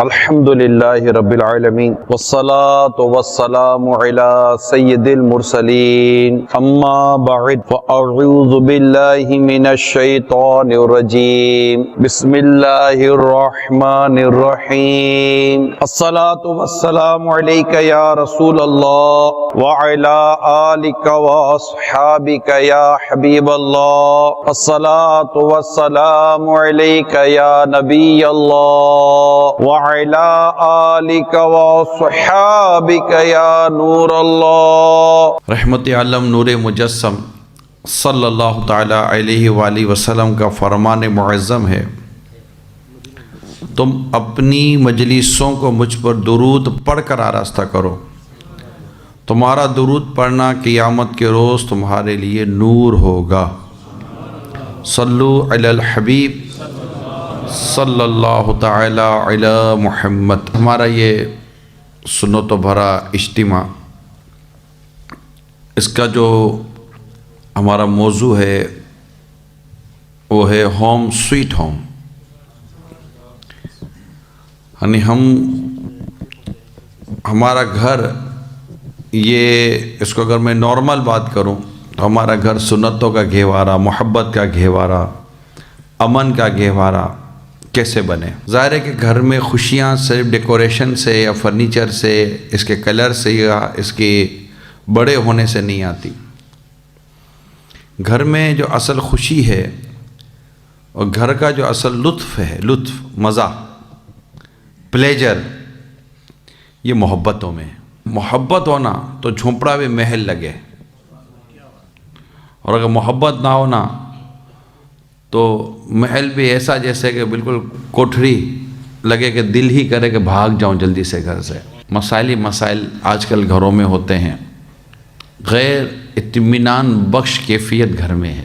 الحمد للہ رب العالمین والصلاة والسلام علی سید المرسلین اما بعد فاعوذ باللہ من الشیطان الرجیم بسم اللہ الرحمن الرحیم الصلاة والسلام علیک یا رسول اللہ وعلی آلک واصحابک یا حبیب اللہ الصلاة والسلام علیک یا نبی اللہ وعلى آلك وصحابك یا نور اللہ۔ رحمت عالم نور مجسم صلی اللہ تعالی علیہ وآلہ وسلم کا فرمان معظم ہے، تم اپنی مجلسوں کو مجھ پر درود پڑھ کر آراستہ کرو، تمہارا درود پڑھنا قیامت کے روز تمہارے لیے نور ہوگا۔ صلو علی الحبیب صلی اللہ تعالی علی محمد۔ ہمارا یہ سنت و بھرا اجتماع، اس کا جو ہمارا موضوع ہے وہ ہے ہوم سویٹ ہوم، یعنی ہمارا گھر، یہ اس کو اگر میں نارمل بات کروں تو ہمارا گھر سنتوں کا گہوارہ، محبت کا گہوارہ، امن کا گہوارہ کیسے بنے۔ ظاہر ہے کہ گھر میں خوشیاں صرف ڈیکوریشن سے یا فرنیچر سے، اس کے کلر سے یا اس کے بڑے ہونے سے نہیں آتی۔ گھر میں جو اصل خوشی ہے اور گھر کا جو اصل لطف ہے، لطف، مزہ، پلیجر، یہ محبتوں میں۔ محبت ہونا تو جھونپڑا بھی محل لگے، اور اگر محبت نہ ہونا تو محل بھی ایسا جیسے کہ بالکل کوٹھڑی لگے کہ دل ہی کرے کہ بھاگ جاؤں جلدی سے گھر سے۔ مسائل آج کل گھروں میں ہوتے ہیں، غیر اطمینان بخش کیفیت گھر میں ہے،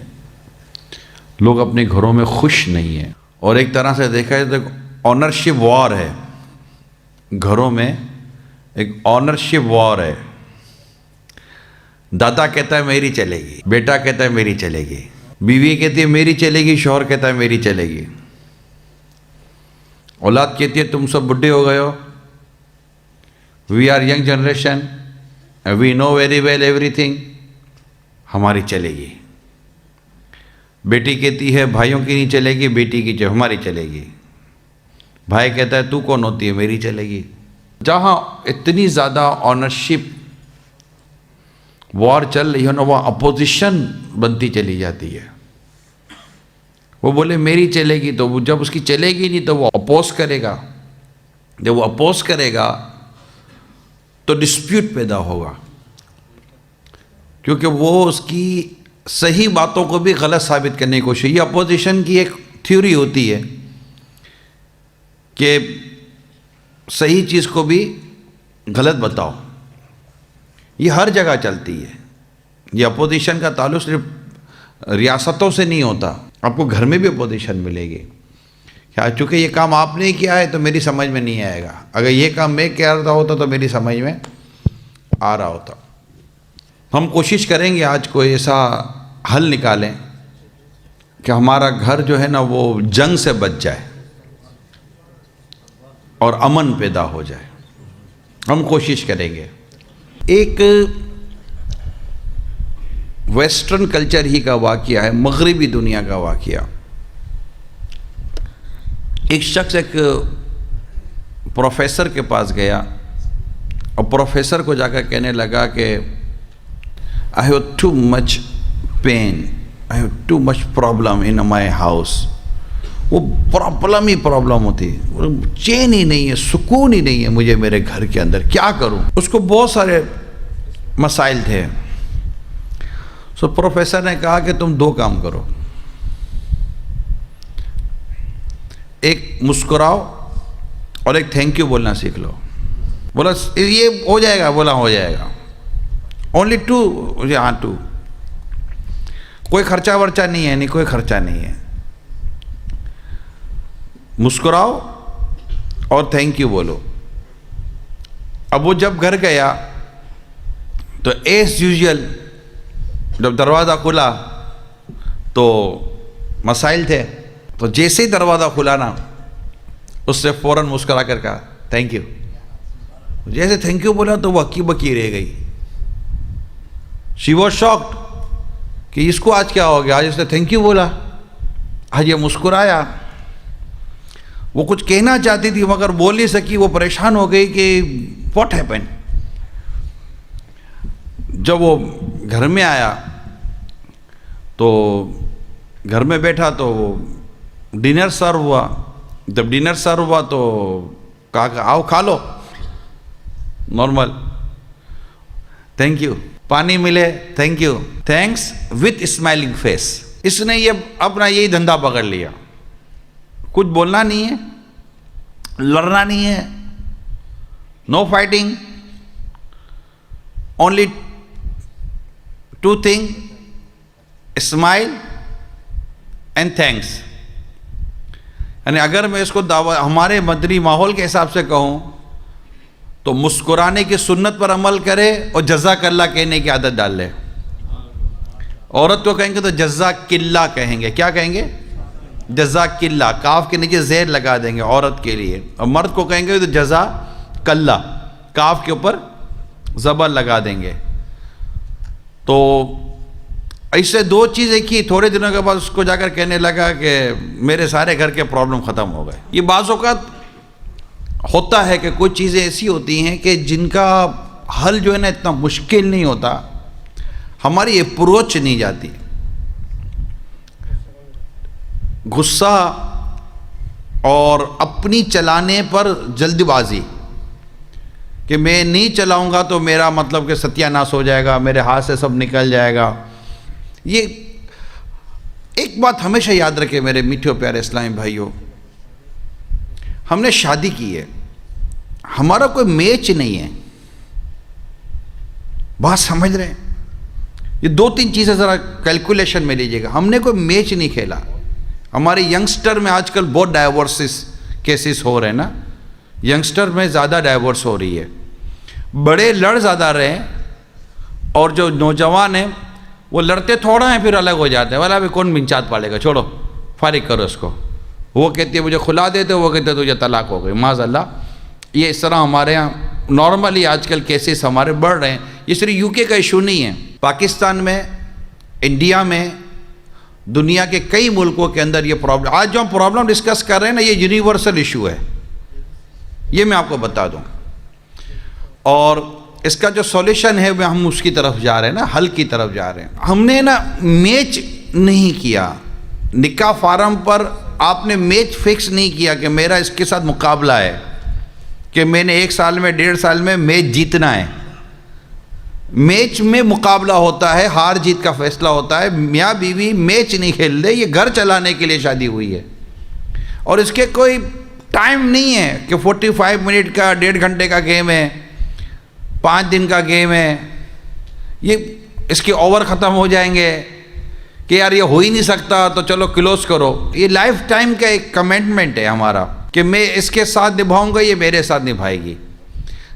لوگ اپنے گھروں میں خوش نہیں ہیں، اور ایک طرح سے دیکھا جائے تو آنرشپ وار ہے، گھروں میں ایک آنرشپ وار ہے۔ دادا کہتا ہے میری چلے گی، بیٹا کہتا ہے میری چلے گی، بیوی کہتی ہے میری چلے گی، شوہر کہتا ہے میری چلے گی، اولاد کہتی ہے تم سب بڈھے ہو گئے ہو، we are young generation, we know very well ایوری تھنگ، ہماری چلے گی۔ بیٹی کہتی ہے بھائیوں کی نہیں چلے گی، بیٹی کی ہماری چلے گی۔ بھائی کہتا ہے تو کون ہوتی ہے، میری چلے گی۔ جہاں اتنی زیادہ آنرشپ وار چل رہی ہے نا، وہ اپوزیشن بنتی چلی جاتی ہے۔ وہ بولے میری چلے گی، تو وہ جب اس کی چلے گی نہیں تو وہ اپوز کرے گا، جب وہ اپوز کرے گا تو ڈسپیوٹ پیدا ہوگا، کیونکہ وہ اس کی صحیح باتوں کو بھی غلط ثابت کرنے کی کوشش۔ یہ اپوزیشن کی ایک تھیوری ہوتی ہے کہ صحیح چیز کو بھی غلط بتاؤ، یہ ہر جگہ چلتی ہے۔ یہ اپوزیشن کا تعلق صرف ریاستوں سے نہیں ہوتا، آپ کو گھر میں بھی اپوزیشن ملے گی۔ چونکہ یہ کام آپ نے کیا ہے تو میری سمجھ میں نہیں آئے گا، اگر یہ کام میں کیا رہا ہوتا تو میری سمجھ میں آ رہا ہوتا۔ ہم کوشش کریں گے آج کوئی ایسا حل نکالیں کہ ہمارا گھر جو ہے نا وہ جنگ سے بچ جائے اور امن پیدا ہو جائے، ہم کوشش کریں گے۔ ایک ویسٹرن کلچر ہی کا واقعہ ہے، مغربی دنیا کا واقعہ۔ ایک شخص ایک پروفیسر کے پاس گیا اور پروفیسر کو جا کر کہنے لگا کہ I have too much pain, I have too much problem in my house۔ وہ پرابلم ہی پرابلم ہوتی، چین ہی نہیں ہے، سکون ہی نہیں ہے مجھے میرے گھر کے اندر، کیا کروں؟ اس کو بہت سارے مسائل تھے۔ سو پروفیسر نے کہا کہ تم دو کام کرو، ایک مسکراؤ اور ایک تھینک یو بولنا سیکھ لو۔ بولا یہ ہو جائے گا؟ بولا ہو جائے گا۔ Only two? ہاں ٹو۔ کوئی خرچہ ورچہ نہیں ہے؟ نہیں کوئی خرچہ نہیں ہے۔ مسکراؤ اور تھینک یو بولو۔ اب وہ جب گھر گیا تو ایز یوزول جب دروازہ کھلا تو مسائل تھے، تو جیسے ہی دروازہ کھلا نا اس سے فوراً مسکرا کر کہا تھینک یو. جیسے تھینک یو بولا تو وہ ہکی بکی رہ گئی. شی واز شاکڈ کہ اس کو آج کیا ہو گیا, آج اس نے تھینک یو بولا, آج یہ مسکرایا. وہ کچھ کہنا چاہتی تھی مگر بول نہیں سکی, وہ پریشان ہو گئی کہ واٹ ہیپن. جب وہ گھر میں آیا تو گھر میں بیٹھا تو ڈنر سرو ہوا. جب ڈنر سرو ہوا تو کہا کہ آؤ کھا لو, نارمل, تھینک یو. پانی ملے thank you, thanks with smiling face. اس نے یہ اپنا یہی دھندا پکڑ لیا, کچھ بولنا نہیں ہے, لڑنا نہیں ہے, no fighting, only two thing, smile and thanks. یعنی اگر میں اس کو ہمارے مدنی ماحول کے حساب سے کہوں تو مسکرانے کی سنت پر عمل کرے اور جزاک اللہ کہنے کی عادت ڈال لے. عورت کو کہیں گے تو جزاک اللہ کہیں گے. کیا کہیں گے؟ جزاک اللہ. کاف کے نیچے زیر لگا دیں گے عورت کے لیے, اور مرد کو کہیں گے تو جزاک اللہ, کاف کے اوپر زبر لگا دیں گے. تو ایسے دو چیزیں کی. تھوڑے دنوں کے بعد اس کو جا کر کہنے لگا کہ میرے سارے گھر کے پرابلم ختم ہو گئے. یہ بعض اوقات ہوتا ہے کہ کچھ چیزیں ایسی ہوتی ہیں کہ جن کا حل جو ہے نا اتنا مشکل نہیں ہوتا, ہماری اپروچ نہیں جاتی. غصہ اور اپنی چلانے پر جلد بازی کہ میں نہیں چلاؤں گا تو میرا مطلب کہ ستیہ ناش ہو جائے گا, میرے ہاتھ سے سب نکل جائے گا. یہ ایک بات ہمیشہ یاد رکھے میرے میٹھے پیارے اسلامی بھائیوں, ہم نے شادی کی ہے, ہمارا کوئی میچ نہیں ہے. بات سمجھ رہے ہیں؟ یہ دو تین چیزیں ذرا کیلکولیشن میں لیجئے گا. ہم نے کوئی میچ نہیں کھیلا. ہمارے ینگسٹر میں آج کل بہت ڈائیورسز کیسز ہو رہے ہیں نا, ینگسٹر میں زیادہ ڈائیورس ہو رہی ہے. بڑے لڑ زیادہ رہے ہیں اور جو نوجوان ہیں وہ لڑتے تھوڑا ہیں پھر الگ ہو جاتے ہیں. والا ابھی کون بنچات پالے گا, چھوڑو, فارغ کرو اس کو. وہ کہتی ہے مجھے کھلا دیتے, وہ کہتے تجھے طلاق ہو گئی, معاذ اللہ. یہ اس طرح ہمارے ہاں نارملی آج کل کیسز ہمارے بڑھ رہے ہیں. یہ صرف یو کے کا ایشو نہیں ہے, پاکستان میں, انڈیا میں, دنیا کے کئی ملکوں کے اندر یہ پرابلم. آج جو ہم پرابلم ڈسکس کر رہے ہیں نا, یہ یونیورسل ایشو ہے, یہ میں آپ کو بتا دوں. اور اس کا جو سولیشن ہے وہ ہم اس کی طرف جا رہے ہیں نا, حل کی طرف جا رہے ہیں. ہم نے نا میچ نہیں کیا. نکاح فارم پر آپ نے میچ فکس نہیں کیا کہ میرا اس کے ساتھ مقابلہ ہے, کہ میں نے 1 سال میں 1.5 سال میں میچ جیتنا ہے. میچ میں مقابلہ ہوتا ہے, ہار جیت کا فیصلہ ہوتا ہے. میاں بیوی میچ نہیں کھیل رہے, یہ گھر چلانے کے لیے شادی ہوئی ہے. اور اس کے کوئی ٹائم نہیں ہے کہ 45 منٹ کا, 1.5 گھنٹے کا گیم ہے, 5 دن کا گیم ہے. یہ اس کے اوور ختم ہو جائیں گے کہ یار یہ ہو ہی نہیں سکتا تو چلو کلوز کرو. یہ لائف ٹائم کا ایک کمٹمنٹ ہے ہمارا کہ میں اس کے ساتھ نبھاؤں گا, یہ میرے ساتھ نبھائے گی.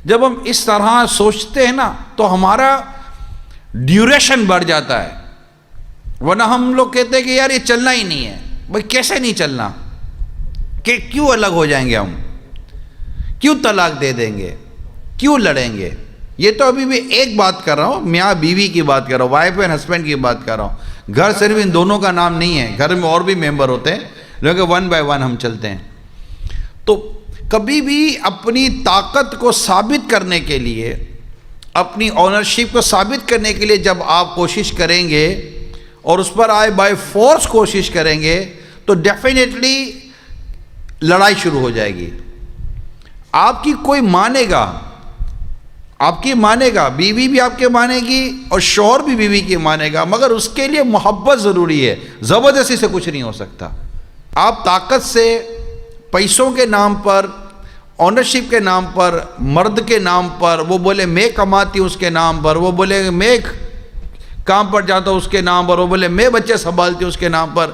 جب ہم اس طرح سوچتے ہیں نا تو ہمارا ڈیوریشن بڑھ جاتا ہے. ورنہ ہم لوگ کہتے ہیں کہ یار یہ چلنا ہی نہیں ہے. بھائی کیسے نہیں چلنا, کہ کیوں الگ ہو جائیں گے ہم, کیوں طلاق دے دیں گے, کیوں لڑیں گے. یہ تو ابھی بھی ایک بات کر رہا ہوں, میاں بیوی کی بات کر رہا ہوں, وائف اینڈ ہسبینڈ کی بات کر رہا ہوں. گھر صرف ان دونوں کا نام نہیں ہے, گھر میں اور بھی ممبر ہوتے ہیں, لیکن 1 بائی 1 ہم چلتے ہیں. تو کبھی بھی اپنی طاقت کو ثابت کرنے کے لیے, اپنی اونرشپ کو ثابت کرنے کے لیے جب آپ کوشش کریں گے اور اس پر آئے بائی فورس کوشش کریں گے تو ڈیفینیٹلی لڑائی شروع ہو جائے گی. آپ کی کوئی مانے گا, آپ کی مانے گا, بیوی بھی آپ کے مانے گی اور شوہر بھی بیوی کی مانے گا, مگر اس کے لیے محبت ضروری ہے. زبردستی سے کچھ نہیں ہو سکتا. آپ طاقت سے, پیسوں کے نام پر, اونرشپ کے نام پر, مرد کے نام پر, وہ بولے میں کماتی ہوں اس کے نام پر, وہ بولے میں کام پر جاتا ہوں اس کے نام پر, وہ بولے میں بچے سنبھالتی ہوں اس کے نام پر.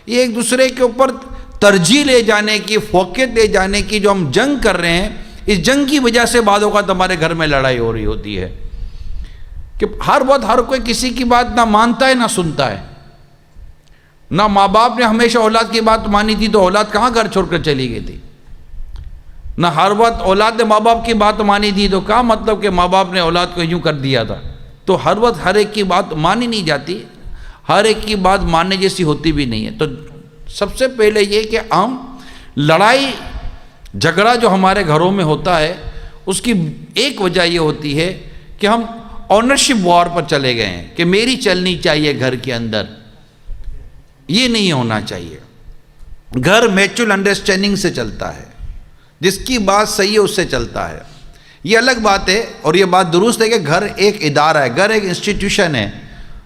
یہ ایک دوسرے کے اوپر ترجیح لے جانے کی, فوقیت لے جانے کی جو ہم جنگ کر رہے ہیں, اس جنگ کی وجہ سے بعض اوقات ہمارے گھر میں لڑائی ہو رہی ہوتی ہے کہ ہر وقت ہر کوئی کسی کی بات نہ مانتا ہے نہ سنتا ہے. نہ ماں باپ نے ہمیشہ اولاد کی بات مانی تھی تو اولاد کہاں گھر چھوڑ کر چلی گئی تھی. نہ ہر وقت اولاد نے ماں باپ کی بات مانی تھی، تو کیا مطلب کہ ماں باپ نے اولاد کو یوں کر دیا تھا؟ تو ہر وقت ہر ایک کی بات مانی نہیں جاتی، ہر ایک کی بات ماننے جیسی ہوتی بھی نہیں ہے۔ تو سب سے پہلے یہ کہ ہم لڑائی جھگڑا جو ہمارے گھروں میں ہوتا ہے، اس کی ایک وجہ یہ ہوتی ہے کہ ہم اونرشپ وار پر چلے گئے ہیں کہ میری چلنی چاہیے گھر کے اندر۔ یہ نہیں ہونا چاہیے۔ گھر میچول انڈرسٹینڈنگ سے چلتا ہے، جس کی بات صحیح ہے اس سے چلتا ہے۔ یہ الگ بات ہے، اور یہ بات درست ہے کہ گھر ایک ادارہ ہے، گھر ایک انسٹیٹیوشن ہے۔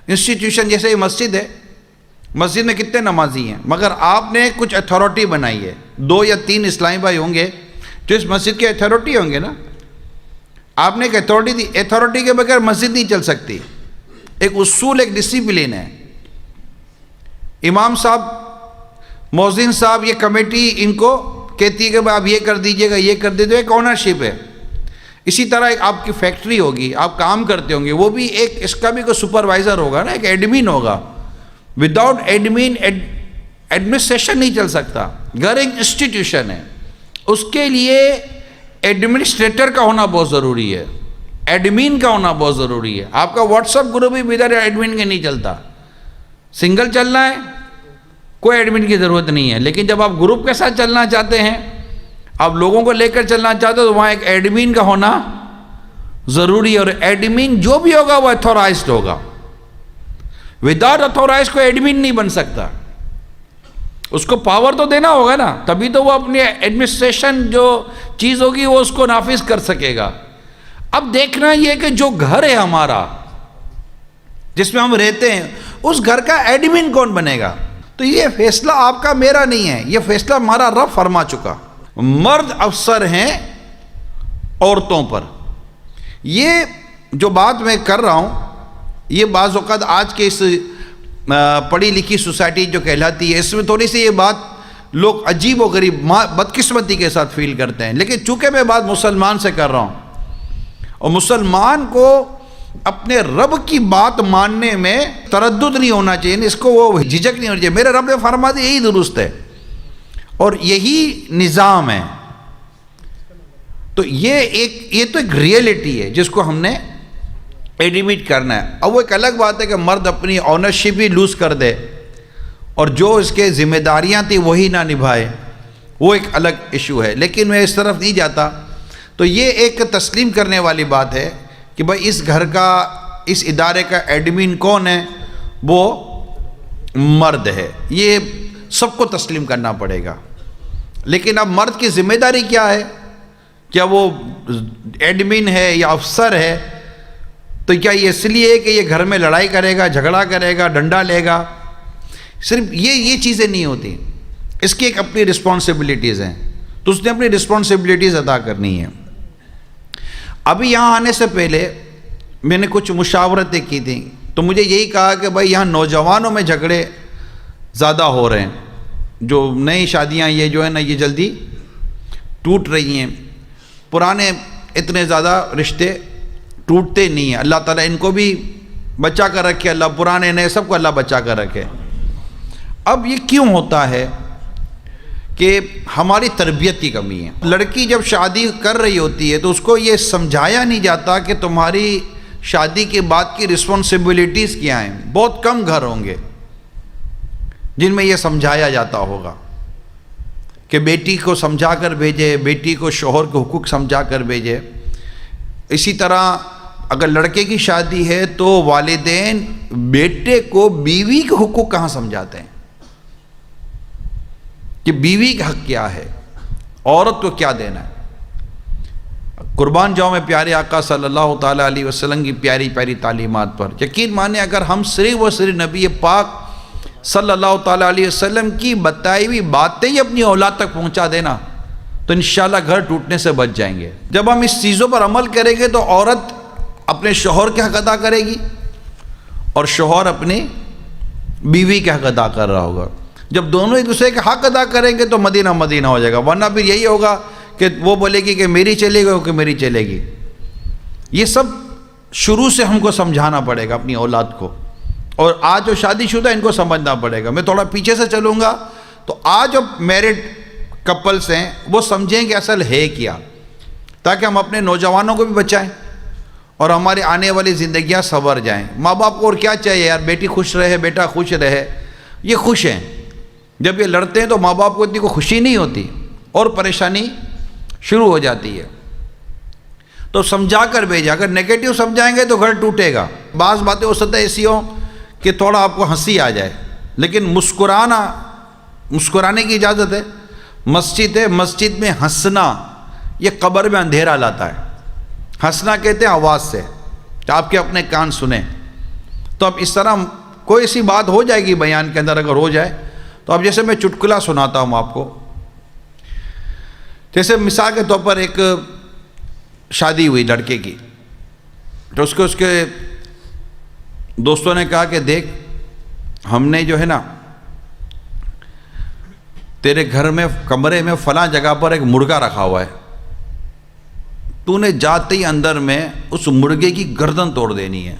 انسٹیٹیوشن جیسے یہ مسجد ہے، مسجد میں کتنے نمازی ہیں، مگر آپ نے کچھ اتھارٹی بنائی ہے، 2 یا 3 اسلامی بھائی ہوں گے جو اس مسجد کے اتھارٹی ہوں گے نا۔ آپ نے ایک اتھارٹی دی، اتھارٹی کے بغیر مسجد نہیں چل سکتی۔ ایک اصول، ایک ڈسپلن ہے۔ امام صاحب، مؤذن صاحب، یہ کمیٹی ان کو کہتی ہے کہ آپ یہ کر دیجئے گا، یہ کر دیجئے گا، ایک اونرشپ ہے۔ اسی طرح ایک آپ کی فیکٹری ہوگی، آپ کام کرتے ہوں گے، وہ بھی ایک اس کا بھی کوئی سپروائزر ہوگا نا، ایک ایڈمن ہوگا۔ وداؤٹ ایڈمن ایڈمنسٹریشن نہیں چل سکتا۔ گھر ایک انسٹیٹیوشن ہے، اس کے لیے ایڈمنسٹریٹر کا ہونا بہت ضروری ہے، ایڈمن کا ہونا بہت ضروری ہے۔ آپ کا واٹس ایپ گروپ بھی بغیر ایڈمن کے نہیں چلتا۔ سنگل چلنا ہے، کوئی ایڈمن کی ضرورت نہیں ہے، لیکن جب آپ گروپ کے ساتھ چلنا چاہتے ہیں، آپ لوگوں کو لے کر چلنا چاہتے ہو، تو وہاں ایک ایڈمن کا ہونا ضروری ہے، اور ایڈمن جو بھی ہوگا وہ اتھورائزڈ ہوگا۔ وداؤٹ اتھورائزڈ کوئی ایڈمن نہیں بن سکتا۔ اس کو پاور تو دینا ہوگا نا، تبھی تو وہ اپنی ایڈمنسٹریشن جو چیز ہوگی وہ اس کو نافذ کر سکے گا۔ اب دیکھنا یہ کہ جو گھر ہے ہمارا، جس میں ہم رہتے ہیں، اس گھر کا ایڈمن کون بنے گا؟ تو یہ فیصلہ آپ کا میرا نہیں ہے، یہ فیصلہ ہمارا رب فرما چکا۔ مرد افسر ہیں عورتوں پر۔ یہ جو بات میں کر رہا ہوں، یہ بعض اوقات آج کے اس پڑھی لکھی سوسائٹی جو کہلاتی ہے، اس میں تھوڑی سی یہ بات لوگ عجیب و غریب بدقسمتی کے ساتھ فیل کرتے ہیں، لیکن چونکہ میں بات مسلمان سے کر رہا ہوں، اور مسلمان کو اپنے رب کی بات ماننے میں تردد نہیں ہونا چاہیے، اس کو وہ جھجک نہیں ہونی چاہیے۔ میرے رب نے فرما دیا، یہی درست ہے اور یہی نظام ہے۔ تو یہ تو ایک ریئلٹی ہے جس کو ہم نے ایڈمٹ کرنا ہے۔ اب وہ ایک الگ بات ہے کہ مرد اپنی اونرشپ بھی لوز کر دے اور جو اس کے ذمہ داریاں تھیں وہی نہ نبھائے، وہ ایک الگ ایشو ہے، لیکن میں اس طرف نہیں جاتا۔ تو یہ ایک تسلیم کرنے والی بات ہے کہ بھائی اس گھر کا، اس ادارے کا ایڈمن کون ہے؟ وہ مرد ہے۔ یہ سب کو تسلیم کرنا پڑے گا۔ لیکن اب مرد کی ذمہ داری کیا ہے؟ کیا وہ ایڈمن ہے یا افسر ہے؟ تو کیا یہ اس لیے کہ یہ گھر میں لڑائی کرے گا، جھگڑا کرے گا، ڈنڈا لے گا؟ صرف یہ چیزیں نہیں ہوتی، اس کی ایک اپنی رسپانسبلٹیز ہیں، تو اس نے اپنی رسپانسبلٹیز ادا کرنی ہے۔ ابھی یہاں آنے سے پہلے میں نے کچھ مشاورتیں کی تھیں، تو مجھے یہی کہا کہ بھائی یہاں نوجوانوں میں جھگڑے زیادہ ہو رہے ہیں، جو نئی شادیاں یہ جو ہے نا یہ جلدی ٹوٹ رہی ہیں، پرانے اتنے زیادہ رشتے ٹوٹتے نہیں ہیں۔ اللہ تعالیٰ ان کو بھی بچا کر رکھے، اللہ پرانے نئے سب کو اللہ بچا کر رکھے۔ اب یہ کیوں ہوتا ہے کہ ہماری تربیت کی کمی ہے۔ لڑکی جب شادی کر رہی ہوتی ہے تو اس کو یہ سمجھایا نہیں جاتا کہ تمہاری شادی کے بعد کی رسپانسبلٹیز کیا ہیں۔ بہت کم گھر ہوں گے جن میں یہ سمجھایا جاتا ہوگا کہ بیٹی کو سمجھا کر بھیجے، بیٹی کو شوہر کے حقوق سمجھا کر بھیجے۔ اسی طرح اگر لڑکے کی شادی ہے تو والدین بیٹے کو بیوی کے حقوق کہاں سمجھاتے ہیں کہ بیوی کا حق کیا ہے، عورت کو کیا دینا ہے۔ قربان جاؤں میں پیارے آقا صلی اللہ تعالیٰ علیہ وسلم کی پیاری پیاری تعلیمات پر۔ یقین مانیں اگر ہم صرف و صرف نبی پاک صلی اللہ تعالیٰ علیہ وسلم کی بتائی ہوئی باتیں ہی اپنی اولاد تک پہنچا دینا تو انشاءاللہ گھر ٹوٹنے سے بچ جائیں گے۔ جب ہم اس چیزوں پر عمل کریں گے تو عورت اپنے شوہر کے حق ادا کرے گی اور شوہر اپنی بیوی کے حق ادا کر رہا ہوگا۔ جب دونوں ایک دوسرے کے حق ادا کریں گے تو مدینہ مدینہ ہو جائے گا، ورنہ پھر یہی ہوگا کہ وہ بولے گی کہ میری چلے گی کہ میری چلے گی۔ یہ سب شروع سے ہم کو سمجھانا پڑے گا اپنی اولاد کو، اور آج جو شادی شدہ ان کو سمجھنا پڑے گا۔ میں تھوڑا پیچھے سے چلوں گا تو آج جو میرڈ کپلس ہیں وہ سمجھیں کہ اصل ہے کیا، تاکہ ہم اپنے نوجوانوں کو بھی بچائیں اور ہماری آنے والی زندگیاں سنور جائیں۔ ماں باپ کو اور کیا چاہیے یار، بیٹی خوش رہے، بیٹا خوش رہے، یہ خوش ہیں۔ جب یہ لڑتے ہیں تو ماں باپ کو اتنی کوئی خوشی نہیں ہوتی اور پریشانی شروع ہو جاتی ہے۔ تو سمجھا کر بھیجا، اگر نیگیٹو سمجھائیں گے تو گھر ٹوٹے گا۔ بعض باتیں ہو سکتا ہے ایسی ہوں کہ تھوڑا آپ کو ہنسی آ جائے، لیکن مسکرانے کی اجازت ہے۔ مسجد ہے، مسجد میں ہنسنا یہ قبر میں اندھیرا لاتا ہے۔ ہنسنا کہتے ہیں آواز سے کہ آپ کے اپنے کان سنیں۔ تو اب اس طرح کوئی سی بات ہو جائے گی بیان کے اندر، اگر ہو جائے تو اب جیسے میں چٹکلا سناتا ہوں آپ کو، جیسے مثال کے طور پر ایک شادی ہوئی لڑکے کی، تو اس کے دوستوں نے کہا کہ دیکھ ہم نے جو ہے نا تیرے گھر میں کمرے میں فلاں جگہ پر ایک مرغا رکھا ہوا ہے، تو نے جاتے ہی اندر میں اس مرغے کی گردن توڑ دینی ہے۔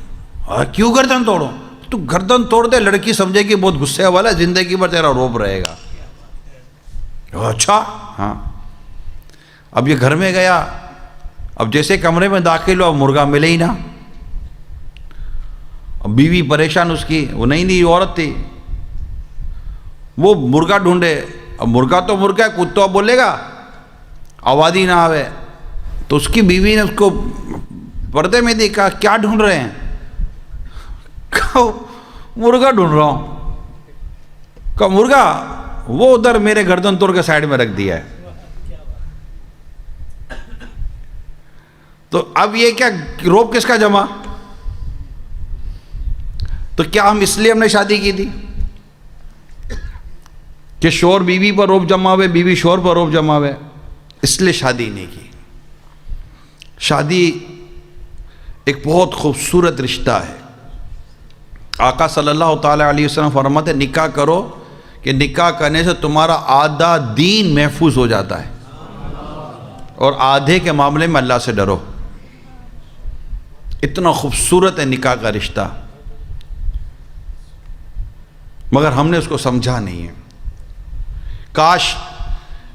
کیوں گردن توڑو؟ تو گردن توڑ دے، لڑکی سمجھے کہ بہت غصے والا، زندگی بھر تیرا روب رہے گا۔ اچھا ہاں۔ اب یہ گھر میں گیا، اب جیسے کمرے میں داخل ہو، اب مرغا ملے ہی نہ۔ اب بیوی پریشان اس کی، وہ نئی عورت تھی، وہ مرغا ڈھونڈے۔ اب مرغا تو مرغا ہے، کتا بولے گا، آواز ہی نہ آوے۔ تو اس کی بیوی نے اس کو پردے میں دیکھا، کیا ڈھونڈ رہے ہیں؟ کہا مرغا ڈھونڈ رہا ہوں۔ کہا مرغا؟ وہ ادھر میرے گردن توڑ کے سائیڈ میں رکھ دیا ہے۔ تو اب یہ کیا روب کس کا جمع؟ تو کیا ہم اس لیے ہم نے شادی کی تھی کہ شوہر بیوی پر روب جمع ہوئے، بیوی شوہر پر روب جمع ہوئے؟ اس لیے شادی نہیں کی۔ شادی ایک بہت خوبصورت رشتہ ہے۔ آقا صلی اللہ تعالی علیہ وسلم فرماتے نکاح کرو کہ نکاح کرنے سے تمہارا آدھا دین محفوظ ہو جاتا ہے، اور آدھے کے معاملے میں اللہ سے ڈرو۔ اتنا خوبصورت ہے نکاح کا رشتہ، مگر ہم نے اس کو سمجھا نہیں ہے۔ کاش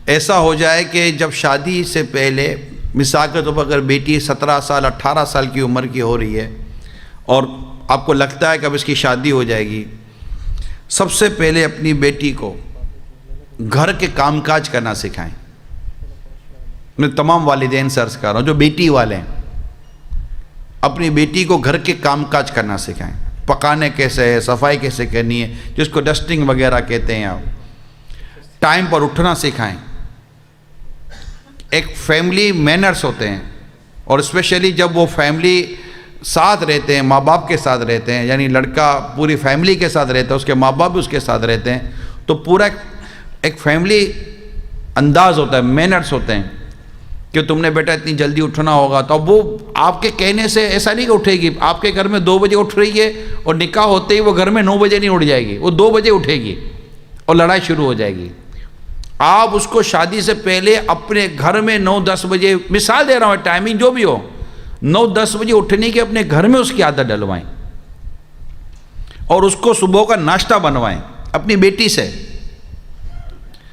ایسا ہو جائے کہ جب شادی سے پہلے، مثال کے طور پر اگر بیٹی 17 سال 18 سال کی عمر کی ہو رہی ہے اور آپ کو لگتا ہے کہ اب اس کی شادی ہو جائے گی، سب سے پہلے اپنی بیٹی کو گھر کے کام کاج کرنا سکھائیں۔ میں تمام والدین سے عرض کر رہا ہوں جو بیٹی والے ہیں، اپنی بیٹی کو گھر کے کام کاج کرنا سکھائیں۔ پکانے کیسے ہے، صفائی کیسے کرنی ہے، جس کو ڈسٹنگ وغیرہ کہتے ہیں آپ، ٹائم پر اٹھنا سکھائیں۔ ایک فیملی مینرز ہوتے ہیں، اور اسپیشلی جب وہ فیملی ساتھ رہتے ہیں، ماں باپ کے ساتھ رہتے ہیں، یعنی لڑکا پوری فیملی کے ساتھ رہتا ہے، اس کے ماں باپ بھی اس کے ساتھ رہتے ہیں، تو پورا ایک فیملی انداز ہوتا ہے، مینرز ہوتے ہیں کہ تم نے بیٹا اتنی جلدی اٹھنا ہوگا۔ تو اب وہ آپ کے کہنے سے ایسا نہیں کہ اٹھے گی، آپ کے گھر میں 2 بجے اٹھ رہی ہے اور نکاح ہوتے ہی وہ گھر میں 9 بجے نہیں اٹھ جائے گی، وہ 2 بجے اٹھے گی اور لڑائی شروع ہو جائے گی۔ آپ اس کو شادی سے پہلے اپنے گھر میں 9-10 بجے، مثال دے رہا ہوں ٹائمنگ جو بھی ہو، 9-10 بجے اٹھنے کی اپنے گھر میں اس کی عادت ڈلوائیں، اور اس کو صبح کا ناشتہ بنوائیں اپنی بیٹی سے،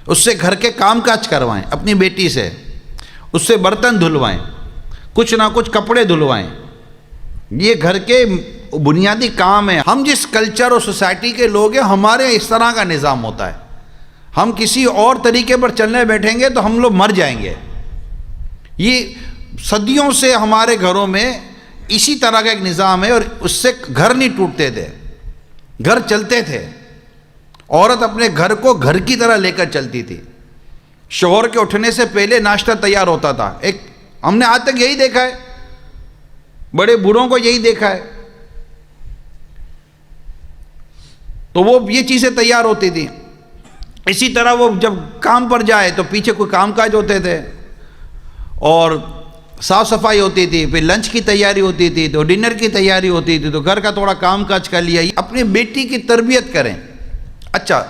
اس سے گھر کے کام کاج کروائیں اپنی بیٹی سے، اس سے برتن دھلوائیں، کچھ نہ کچھ کپڑے دھلوائیں۔ یہ گھر کے بنیادی کام ہیں۔ ہم جس کلچر اور سوسائٹی کے لوگ ہیں، ہمارے اس طرح کا نظام ہوتا ہے۔ ہم کسی اور طریقے پر چلنے بیٹھیں گے تو ہم لوگ مر جائیں گے۔ یہ صدیوں سے ہمارے گھروں میں اسی طرح کا ایک نظام ہے، اور اس سے گھر نہیں ٹوٹتے تھے، گھر چلتے تھے۔ عورت اپنے گھر کو گھر کی طرح لے کر چلتی تھی۔ شوہر کے اٹھنے سے پہلے ناشتہ تیار ہوتا تھا۔ ہم نے آج تک یہی دیکھا ہے، بڑے بوڑھوں کو یہی دیکھا ہے، تو وہ یہ چیزیں تیار ہوتی تھیں۔ اسی طرح وہ جب کام پر جائے تو پیچھے کوئی کام کاج ہوتے تھے، اور صاف صفائی ہوتی تھی، پھر لنچ کی تیاری ہوتی تھی، تو ڈنر کی تیاری ہوتی تھی، تو گھر کا تھوڑا کام کاج کر لیا۔ اپنی بیٹی کی تربیت کریں۔ اچھا،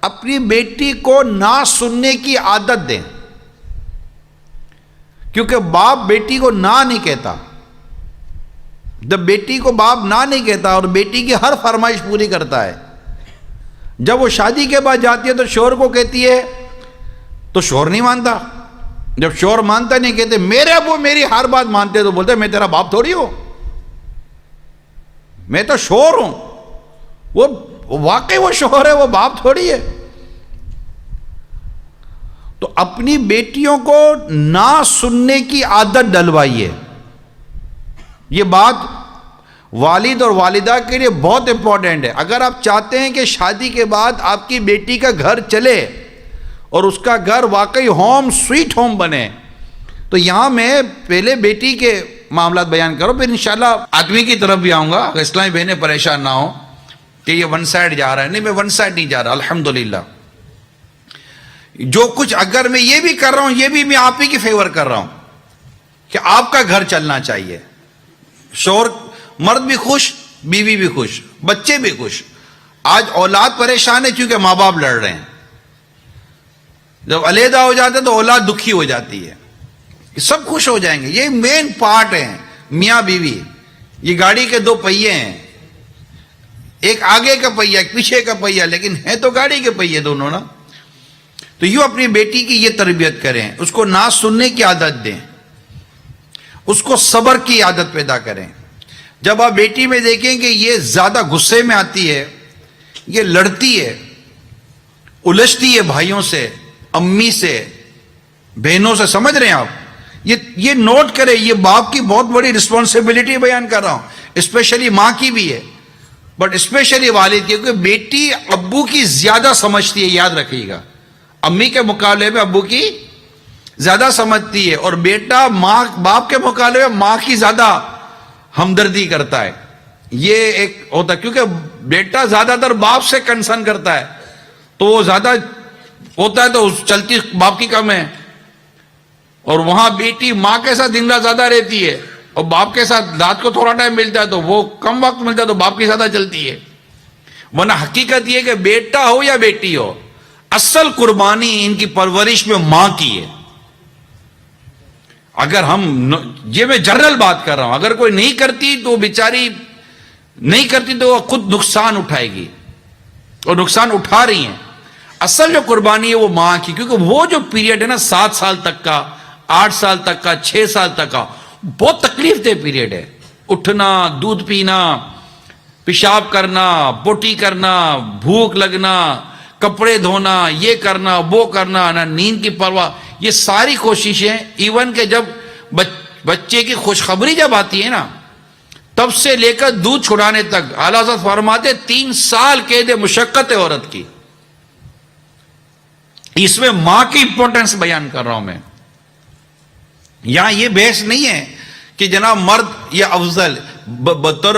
اپنی بیٹی کو نہ سننے کی عادت دیں، کیونکہ باپ بیٹی کو نہ نہیں کہتا۔ جب بیٹی کو باپ نہ نہیں کہتا اور بیٹی کی ہر فرمائش پوری کرتا ہے، جب وہ شادی کے بعد جاتی ہے تو شوہر کو کہتی ہے تو شوہر نہیں مانتا. جب شوہر مانتا نہیں کہتے میرے ابو میری ہر بات مانتے, تو بولتے میں تیرا باپ تھوڑی ہوں, میں تو شوہر ہوں. وہ واقعی وہ شوہر ہے, وہ باپ تھوڑی ہے. تو اپنی بیٹیوں کو نہ سننے کی عادت ڈلوائیے. یہ بات والد اور والدہ کے لیے بہت امپورٹنٹ ہے. اگر آپ چاہتے ہیں کہ شادی کے بعد آپ کی بیٹی کا گھر چلے اور اس کا گھر واقعی ہوم سویٹ ہوم بنے, تو یہاں میں پہلے بیٹی کے معاملات بیان کرو, پھر انشاءاللہ آدمی کی طرف بھی آؤں گا. اسلامی بہنیں پریشان نہ ہو کہ یہ ون سائڈ جا رہا ہے. نہیں, میں ون سائڈ نہیں جا رہا. الحمدللہ جو کچھ اگر میں یہ بھی کر رہا ہوں, یہ بھی میں آپ ہی کی فیور کر رہا ہوں کہ آپ کا گھر چلنا چاہیے. شوہر مرد بھی خوش, بیوی بھی خوش, بچے بھی خوش. آج اولاد پریشان ہے کیونکہ ماں باپ لڑ رہے ہیں. جب علیحدہ ہو جاتے تو اولاد دکھی ہو جاتی ہے. سب خوش ہو جائیں گے. یہ مین پارٹ ہے میاں بیوی. یہ گاڑی کے دو پہیے ہیں, ایک آگے کا پہیہ ایک پیچھے کا پہیہ, لیکن ہے تو گاڑی کے پہیے دونوں نا. تو یوں اپنی بیٹی کی یہ تربیت کریں, اس کو نہ سننے کی عادت دیں, اس کو صبر کی عادت پیدا کریں. جب آپ بیٹی میں دیکھیں کہ یہ زیادہ غصے میں آتی ہے, یہ لڑتی ہے, الجھتی ہے بھائیوں سے, امی سے, بہنوں سے, سمجھ رہے ہیں آپ, یہ نوٹ کریں. یہ باپ کی بہت بڑی رسپانسبلٹی بیان کر رہا ہوں, اسپیشلی ماں کی بھی ہے بٹ اسپیشلی والد کی, کیونکہ بیٹی ابو کی زیادہ سمجھتی ہے, یاد رکھیے گا. امی کے مقابلے میں ابو کی زیادہ سمجھتی ہے, اور بیٹا ماں باپ کے مقابلے میں ماں کی زیادہ ہمدردی کرتا ہے. یہ ایک ہوتا ہے, کیونکہ بیٹا زیادہ تر باپ سے کنسرن کرتا ہے, تو وہ زیادہ ہوتا ہے, تو چلتی باپ کی کم ہے. اور وہاں بیٹی ماں کے ساتھ دن رات زیادہ رہتی ہے, اور باپ کے ساتھ رات کو تھوڑا ٹائم ملتا ہے, تو وہ کم وقت ملتا ہے, تو باپ کی زیادہ چلتی ہے. ورنہ حقیقت یہ کہ بیٹا ہو یا بیٹی ہو, اصل قربانی ان کی پرورش میں ماں کی ہے. اگر یہ میں جنرل بات کر رہا ہوں, اگر کوئی نہیں کرتی تو بیچاری نہیں کرتی تو وہ خود نقصان اٹھائے گی, اور نقصان اٹھا رہی ہیں. اصل جو قربانی ہے وہ ماں کی, کیونکہ وہ جو پیریڈ ہے نا 7 سال تک کا, 8 سال تک کا, 6 سال تک کا, بہت تکلیف دہ پیریڈ ہے. اٹھنا, دودھ پینا, پیشاب کرنا, پوٹی کرنا, بھوک لگنا, کپڑے دھونا, یہ کرنا وہ کرنا, نہ نیند کی پرواہ. یہ ساری کوششیں, ایون کہ جب بچے کی خوشخبری جب آتی ہے نا, تب سے لے کر دودھ چھڑانے تک اعلیٰ حضرت فرماتے 3 سال قید مشقت ہے عورت کی. اس میں ماں کی امپورٹنس بیان کر رہا ہوں میں. یہاں یہ بحث نہیں ہے کہ جناب مرد یا افضل, بطور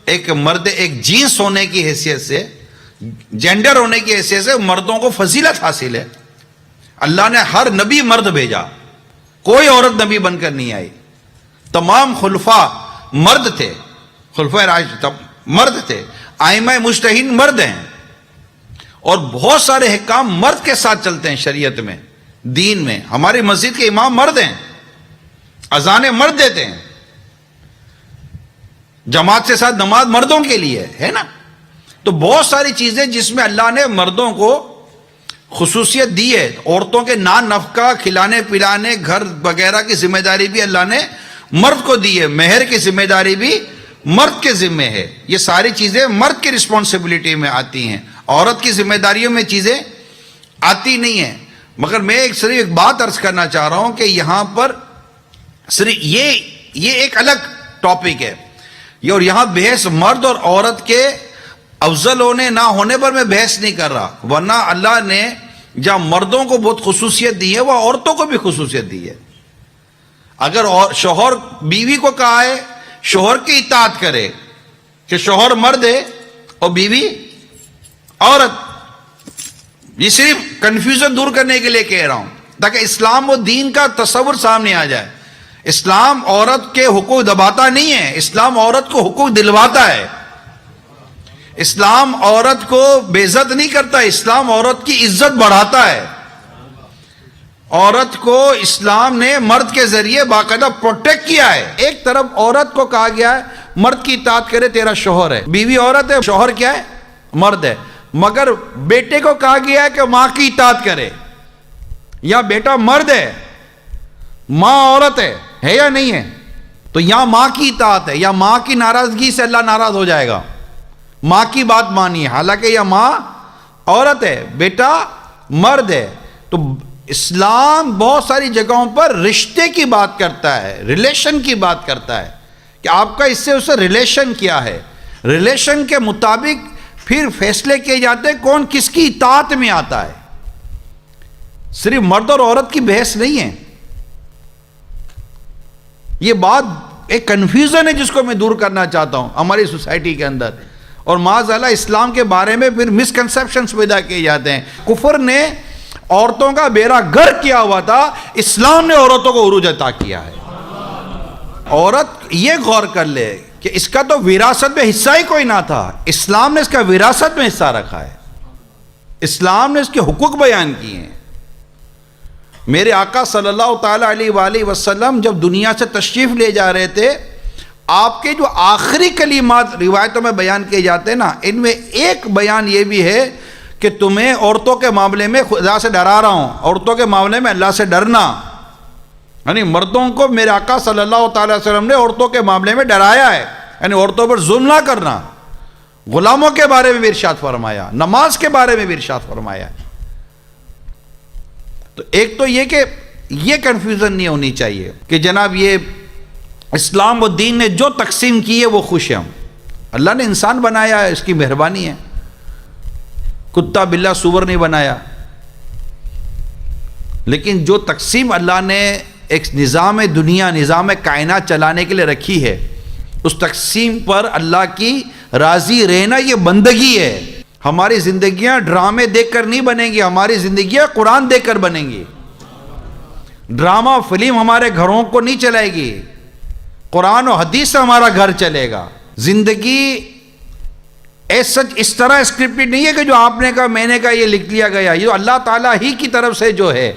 ایک مرد ایک جنس ہونے کی حیثیت سے, جینڈر ہونے کی حیثیت سے مردوں کو فضیلت حاصل ہے. اللہ نے ہر نبی مرد بھیجا, کوئی عورت نبی بن کر نہیں آئی. تمام خلفاء مرد تھے, خلفاء راشدین مرد تھے, ائمہ مجتہدین مرد ہیں, اور بہت سارے حکام مرد کے ساتھ چلتے ہیں شریعت میں, دین میں. ہماری مسجد کے امام مرد ہیں, اذانیں مرد دیتے ہیں, جماعت کے ساتھ نماز مردوں کے لیے ہے نا. تو بہت ساری چیزیں جس میں اللہ نے مردوں کو خصوصیت دی ہے. عورتوں کے نان نفقہ, کھلانے پلانے, گھر وغیرہ کی ذمہ داری بھی اللہ نے مرد کو دی ہے, مہر کی ذمہ داری بھی مرد کے ذمہ ہے. یہ ساری چیزیں مرد کی رسپانسبلٹی میں آتی ہیں, عورت کی ذمہ داریوں میں چیزیں آتی نہیں ہیں. مگر میں صرف ایک بات عرض کرنا چاہ رہا ہوں کہ یہاں پر صرف یہ ایک الگ ٹاپک ہے, اور یہاں بحث مرد اور عورت کے افضل ہونے نہ ہونے پر میں بحث نہیں کر رہا. ورنہ اللہ نے جہاں مردوں کو بہت خصوصیت دی ہے, وہ عورتوں کو بھی خصوصیت دی ہے. اگر شوہر بیوی کو کہا ہے شوہر کی اطاعت کرے, کہ شوہر مرد ہے اور بیوی عورت, یہ صرف کنفیوژن دور کرنے کے لیے کہہ رہا ہوں تاکہ اسلام و دین کا تصور سامنے آ جائے. اسلام عورت کے حقوق دباتا نہیں ہے, اسلام عورت کو حقوق دلواتا ہے. اسلام عورت کو بے عزت نہیں کرتا, اسلام عورت کی عزت بڑھاتا ہے. عورت کو اسلام نے مرد کے ذریعے باقاعدہ پروٹیکٹ کیا ہے. ایک طرف عورت کو کہا گیا ہے مرد کی اطاعت کرے, تیرا شوہر ہے, بیوی عورت ہے, شوہر کیا ہے, مرد ہے. مگر بیٹے کو کہا گیا ہے کہ ماں کی اطاعت کرے. یا بیٹا مرد ہے، ماں عورت ہے یا نہیں ہے؟ تو یہاں ماں کی اطاعت ہے، یا ماں کی ناراضگی سے اللہ ناراض ہو جائے گا؟ ماں کی بات مانی ہے، حالانکہ یہ ماں عورت ہے، بیٹا مرد ہے۔ تو اسلام بہت ساری جگہوں پر رشتے کی بات کرتا ہے، ریلیشن کی بات کرتا ہے کہ آپ کا اس سے ریلیشن کیا ہے، ریلیشن کے مطابق پھر فیصلے کیے جاتے ہیں کون کس کی اطاعت میں آتا ہے۔ صرف مرد اور عورت کی بحث نہیں ہے، یہ بات ایک کنفیوژن ہے جس کو میں دور کرنا چاہتا ہوں ہماری سوسائٹی کے اندر، اور معاذ اللہ اسلام کے بارے میں پھر مسکنسیپشنز پیدا کیے جاتے ہیں۔ کفر نے عورتوں کا بیڑا غرق کیا ہوا تھا، اسلام نے عورتوں کو عروج عطا کیا ہے۔ عورت یہ غور کر لے کہ اس کا تو وراثت میں حصہ ہی کوئی نہ تھا، اسلام نے اس کا وراثت میں حصہ رکھا ہے، اسلام نے اس کے حقوق بیان کیے ہیں۔ میرے آقا صلی اللہ تعالیٰ علیہ وآلہ وسلم جب دنیا سے تشریف لے جا رہے تھے، آپ کے جو آخری کلمات روایتوں میں بیان کیے جاتے ہیں نا، ان میں ایک بیان یہ بھی ہے کہ تمہیں عورتوں کے معاملے میں خدا سے ڈرا رہا ہوں، عورتوں کے معاملے میں اللہ سے ڈرنا، یعنی مردوں کو میرے آقا صلی اللہ تعالیٰ علیہ وسلم نے عورتوں کے معاملے میں ڈرایا ہے، یعنی عورتوں پر ظلم نہ کرنا۔ غلاموں کے بارے میں بھی ارشاد فرمایا، نماز کے بارے میں بھی ارشاد فرمایا۔ تو ایک تو یہ کہ یہ کنفیوژن نہیں ہونی چاہیے کہ جناب یہ اسلام و دین نے جو تقسیم کی ہے وہ خوش ہیں ہم، اللہ نے انسان بنایا ہے، اس کی مہربانی ہے، کتا بلہ سور نہیں بنایا، لیکن جو تقسیم اللہ نے ایک نظام دنیا، نظام کائنات چلانے کے لیے رکھی ہے، اس تقسیم پر اللہ کی راضی رہنا یہ بندگی ہے۔ ہماری زندگیاں ڈرامے دیکھ کر نہیں بنیں گی، ہماری زندگیاں قرآن دیکھ کر بنیں گی۔ ڈرامہ فلم ہمارے گھروں کو نہیں چلائے گی، قرآن و حدیث سے ہمارا گھر چلے گا۔ زندگی اس طرح اسکرپٹڈ نہیں ہے کہ جو آپ نے کہا میں نے کہا یہ لکھ لیا گیا، یہ اللہ تعالیٰ ہی کی طرف سے جو ہے،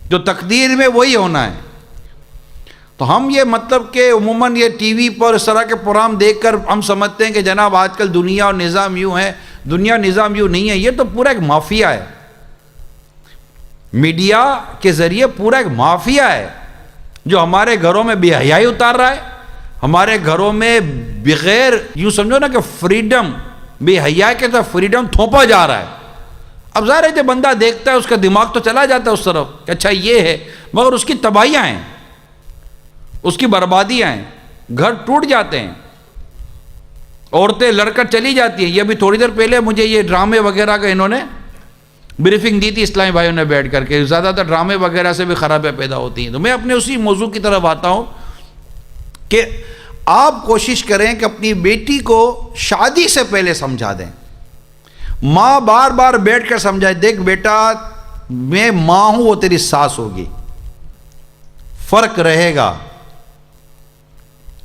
جو تقدیر میں وہی ہونا ہے۔ تو ہم یہ مطلب کہ عموماً یہ ٹی وی پر اس طرح کے پروگرام دیکھ کر ہم سمجھتے ہیں کہ جناب آج کل دنیا اور نظام یوں ہے، دنیا نظام یوں نہیں ہے، یہ تو پورا ایک مافیا ہے، میڈیا کے ذریعے پورا ایک مافیا ہے جو ہمارے گھروں میں بے حیائی اتار رہا ہے، ہمارے گھروں میں بغیر یوں سمجھو نا کہ فریڈم، بے حیائی کے ساتھ فریڈم تھوپا جا رہا ہے۔ اب ظاہر ہے جب بندہ دیکھتا ہے اس کا دماغ تو چلا جاتا ہے اس طرف کہ اچھا یہ ہے، مگر اس کی تباہیاں ہیں، اس کی بربادیاں ہیں، گھر ٹوٹ جاتے ہیں، عورتیں لڑ کر چلی جاتی ہیں۔ یہ ابھی تھوڑی دیر پہلے مجھے یہ ڈرامے وغیرہ کا انہوں نے بریفنگ دی تھی اسلامی بھائیوں نے بیٹھ کر کے، زیادہ تر ڈرامے وغیرہ سے بھی خرابیاں پیدا ہوتی ہیں۔ تو میں اپنے اسی موضوع کی طرف آتا ہوں کہ آپ کوشش کریں کہ اپنی بیٹی کو شادی سے پہلے سمجھا دیں، ماں بار بار بیٹھ کر سمجھائے، دیکھ بیٹا میں ماں ہوں، وہ تیری ساس ہوگی، فرق رہے گا،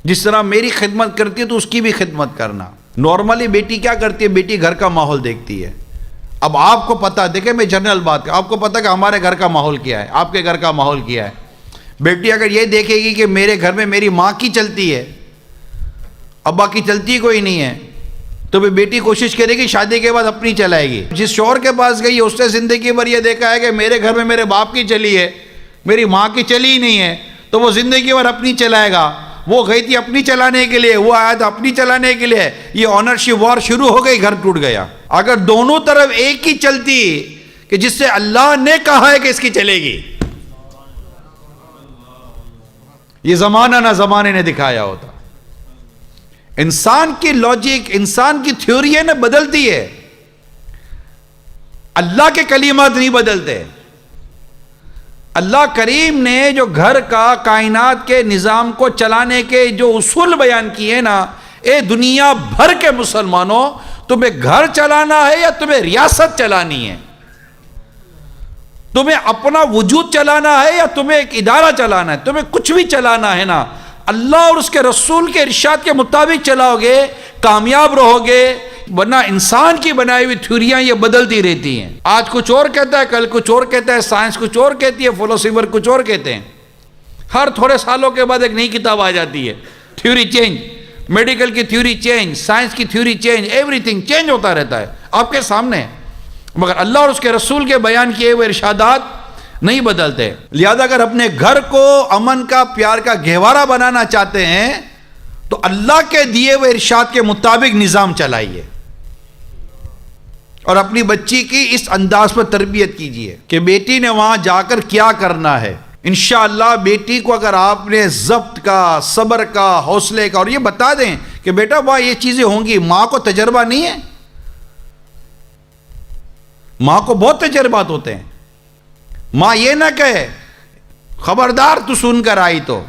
جس طرح میری خدمت کرتی ہے تو اس کی بھی خدمت کرنا۔ نارملی بیٹی کیا کرتی ہے؟ بیٹی گھر کا ماحول دیکھتی ہے۔ اب آپ کو پتا، دیکھیں میں جنرل بات آپ کو پتا کہ ہمارے گھر کا ماحول کیا ہے، آپ کے گھر کا ماحول کیا ہے۔ بیٹی اگر یہ دیکھے گی کہ میرے گھر میں میری ماں کی چلتی ہے، ابا کی چلتی کوئی نہیں ہے، تو بھی بیٹی کوشش کرے گی شادی کے بعد اپنی چلائے گی۔ جس شوہر کے پاس گئی اس نے زندگی بھر یہ دیکھا ہے کہ میرے گھر میں میرے باپ کی چلی ہے، میری ماں کی چلی ہی نہیں ہے، تو وہ زندگی بھر اپنی چلائے گا۔ وہ گئی تھی اپنی چلانے کے لیے، وہ آیا تھا اپنی چلانے کے لیے، یہ آنرشپ وار شروع ہو گئی، گھر ٹوٹ گیا۔ اگر دونوں طرف ایک ہی چلتی کہ جس سے اللہ نے کہا ہے کہ اس کی چلے گی، یہ زمانہ نہ زمانے نے دکھایا ہوتا۔ انسان کی لاجک، انسان کی تھیوری ہے نا بدلتی ہے، اللہ کے کلمات نہیں بدلتے۔ اللہ کریم نے جو گھر کا، کائنات کے نظام کو چلانے کے جو اصول بیان کیے نا، اے دنیا بھر کے مسلمانوں، تمہیں گھر چلانا ہے یا تمہیں ریاست چلانی ہے؟ تمہیں اپنا وجود چلانا ہے یا تمہیں ایک ادارہ چلانا ہے؟ تمہیں کچھ بھی چلانا ہے نا، اللہ اور اس کے رسول کے ارشاد کے مطابق چلاؤ گے، کامیاب رہو گے، ورنہ انسان کی بنائی ہوئی تھیوریاں یہ بدلتی رہتی ہیں۔ آج کچھ اور کہتا ہے، کل کچھ اور کہتا ہے، سائنس کچھ اور کہتی ہے، فلسفر کچھ اور کہتے ہیں۔ ہر تھوڑے سالوں کے بعد ایک نئی کتاب آ جاتی ہے، تھیوری چینج، میڈیکل کی تھیوری چینج، سائنس کی theory change, every thing change ہوتا رہتا ہے آپ کے سامنے۔ مگر اللہ اور اس کے رسول کے بیان کیے ہوئے ارشادات نہیں بدلتے. لہذا اگر اپنے گھر کو امن کا پیار کا گہوارہ بنانا چاہتے ہیں تو اللہ کے دیے ہوئے ارشاد کے مطابق نظام چلائیے اور اپنی بچی کی اس انداز پر تربیت کیجیے کہ بیٹی نے وہاں جا کر کیا کرنا ہے. انشاءاللہ بیٹی کو اگر آپ نے ضبط کا، صبر کا، حوصلے کا اور یہ بتا دیں کہ بیٹا وہاں یہ چیزیں ہوں گی، ماں کو تجربہ نہیں ہے، ماں کو بہت تجربات ہوتے ہیں. ماں یہ نہ کہے خبردار تو سن کر آئی تو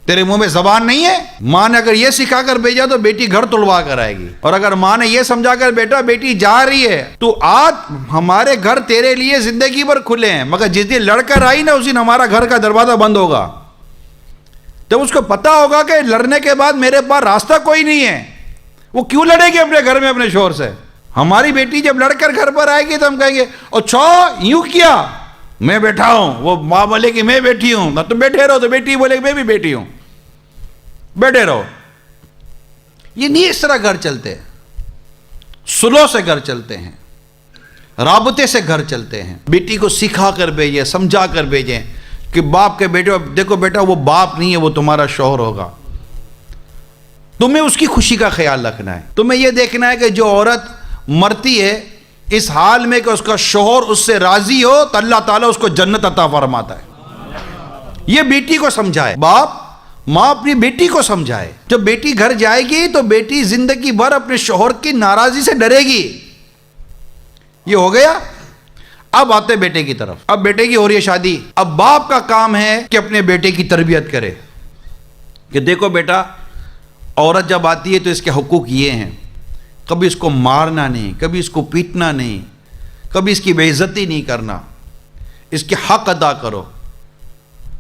تیرے منہ میں زبان نہیں ہے. ماں نے اگر یہ سکھا کر بھیجا تو بیٹی گھر تلوا کر آئے گی. اور اگر ماں نے یہ سمجھا کر بیٹا بیٹی جا رہی ہے تو آج ہمارے گھر تیرے لیے زندگی بھر کھلے ہیں، مگر جس دن لڑ کر آئی نا اس دن ہمارا گھر کا دروازہ بند ہوگا. تو اس کو پتا ہوگا کہ لڑنے کے بعد میرے پاس راستہ کوئی نہیں ہے. وہ کیوں لڑے گی اپنے گھر میں اپنے شوہر سے؟ ہماری بیٹی جب لڑ کر گھر پر آئے گی تو ہم کہیں گے اچھا یوں کیا، میں بیٹھا ہوں. وہ ماں بولے کہ میں بیٹھی ہوں، تم بیٹھے رہو، تو بیٹی بولے کہ میں بھی بیٹھی ہوں، بیٹھے رہو. یہ نہیں اس طرح گھر چلتے. سلو سے گھر چلتے ہیں، رابطے سے گھر چلتے ہیں. بیٹی کو سکھا کر بھیجیں، سمجھا کر بھیجیں کہ باپ کے بیٹے دیکھو بیٹا وہ باپ نہیں ہے، وہ تمہارا شوہر ہوگا. تمہیں اس کی خوشی کا خیال رکھنا ہے. تمہیں یہ دیکھنا ہے کہ جو عورت مرتی ہے اس حال میں کہ اس کا شوہر اس سے راضی ہو تو اللہ تعالیٰ اس کو جنت عطا فرماتا ہے. یہ بیٹی کو سمجھائے، باپ ماں اپنی بیٹی کو سمجھائے. جب بیٹی گھر جائے گی تو بیٹی زندگی بھر اپنے شوہر کی ناراضی سے ڈرے گی. یہ ہو گیا. اب آتے بیٹے کی طرف. اب بیٹے کی ہو رہی ہے شادی. اب باپ کا کام ہے کہ اپنے بیٹے کی تربیت کرے کہ دیکھو بیٹا عورت جب آتی ہے تو اس کے حقوق یہ ہیں، کبھی اس کو مارنا نہیں، کبھی اس کو پیٹنا نہیں، کبھی اس کی بے عزتی نہیں کرنا، اس کے حق ادا کرو،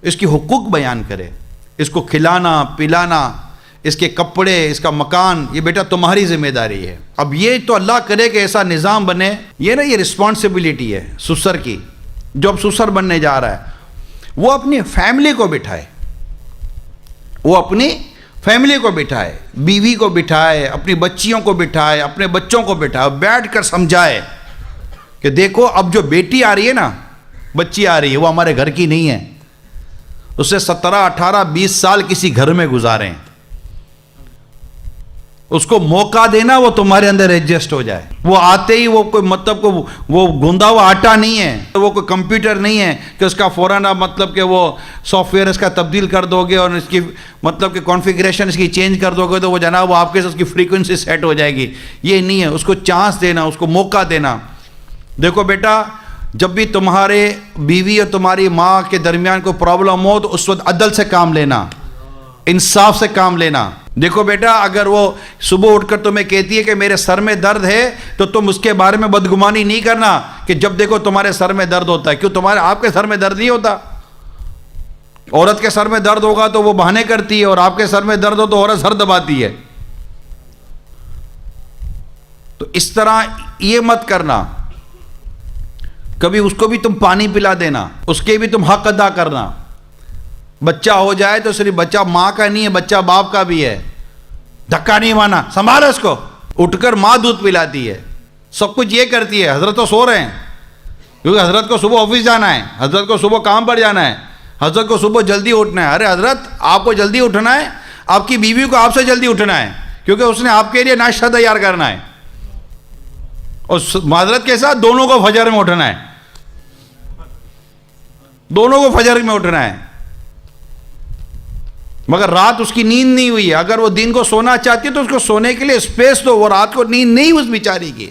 اس کی حقوق بیان کرے، اس کو کھلانا پلانا، اس کے کپڑے، اس کا مکان، یہ بیٹا تمہاری ذمہ داری ہے. اب یہ تو اللہ کرے کہ ایسا نظام بنے. یہ نا یہ رسپانسبلٹی ہے سسر کی. جو اب سسر بننے جا رہا ہے وہ اپنی فیملی کو بٹھائے، وہ اپنی فیملی کو بٹھائے، بیوی کو بٹھائے، اپنی بچیوں کو بٹھائے، اپنے بچوں کو بٹھائے، بیٹھ کر سمجھائے کہ دیکھو اب جو بیٹی آ رہی ہے نا، بچی آ رہی ہے، وہ ہمارے گھر کی نہیں ہے. اسے 17 18 20 سال کسی گھر میں گزارے ہیں. اس کو موقع دینا وہ تمہارے اندر ایڈجسٹ ہو جائے. وہ آتے ہی وہ کوئی مطلب کو وہ گوندا ہوا آٹا نہیں ہے، وہ کوئی کمپیوٹر نہیں ہے کہ اس کا فوراً مطلب کہ وہ سافٹ ویئر اس کا تبدیل کر دو گے اور اس کی مطلب کہ کانفیگریشن اس کی چینج کر دو گے تو وہ جناب وہ آپ کے اس کی فریکوینسی سیٹ ہو جائے گی. یہ نہیں ہے. اس کو چانس دینا، اس کو موقع دینا. دیکھو بیٹا جب بھی تمہارے بیوی اور تمہاری ماں کے درمیان کوئی پرابلم ہو تو اس وقت عدل سے کام لینا، انصاف سے کام لینا. دیکھو بیٹا اگر وہ صبح اٹھ کر تمہیں کہتی ہے کہ میرے سر میں درد ہے تو تم اس کے بارے میں بدگمانی نہیں کرنا کہ جب دیکھو تمہارے سر میں درد ہوتا ہے. کیوں تمہارے آپ کے سر میں درد نہیں ہوتا؟ عورت کے سر میں درد ہوگا تو وہ بہانے کرتی ہے، اور آپ کے سر میں درد ہو تو عورت سر دباتی ہے. تو اس طرح یہ مت کرنا. کبھی اس کو بھی تم پانی پلا دینا، اس کے بھی تم حق ادا کرنا. بچہ ہو جائے تو صرف بچہ ماں کا نہیں ہے، بچہ باپ کا بھی ہے. دھکا نہیں مانا، سنبھال اس کو. اٹھ کر ماں دودھ پلاتی ہے، سب کچھ یہ کرتی ہے. حضرت تو سو رہے ہیں کیونکہ حضرت کو صبح آفس جانا ہے، حضرت کو صبح کام پر جانا ہے، حضرت کو صبح جلدی اٹھنا ہے. ارے حضرت آپ کو جلدی اٹھنا ہے، آپ کی بیوی کو آپ سے جلدی اٹھنا ہے کیونکہ اس نے آپ کے لیے ناشتہ تیار کرنا ہے. اور معذرت کے ساتھ دونوں کو فجر میں اٹھنا ہے، دونوں کو فجر میں اٹھنا ہے. مگر رات اس کی نیند نہیں ہوئی ہے. اگر وہ دن کو سونا چاہتی ہے تو اس کو سونے کے لیے اسپیس دو. وہ رات کو نیند نہیں اس بیچاری کی.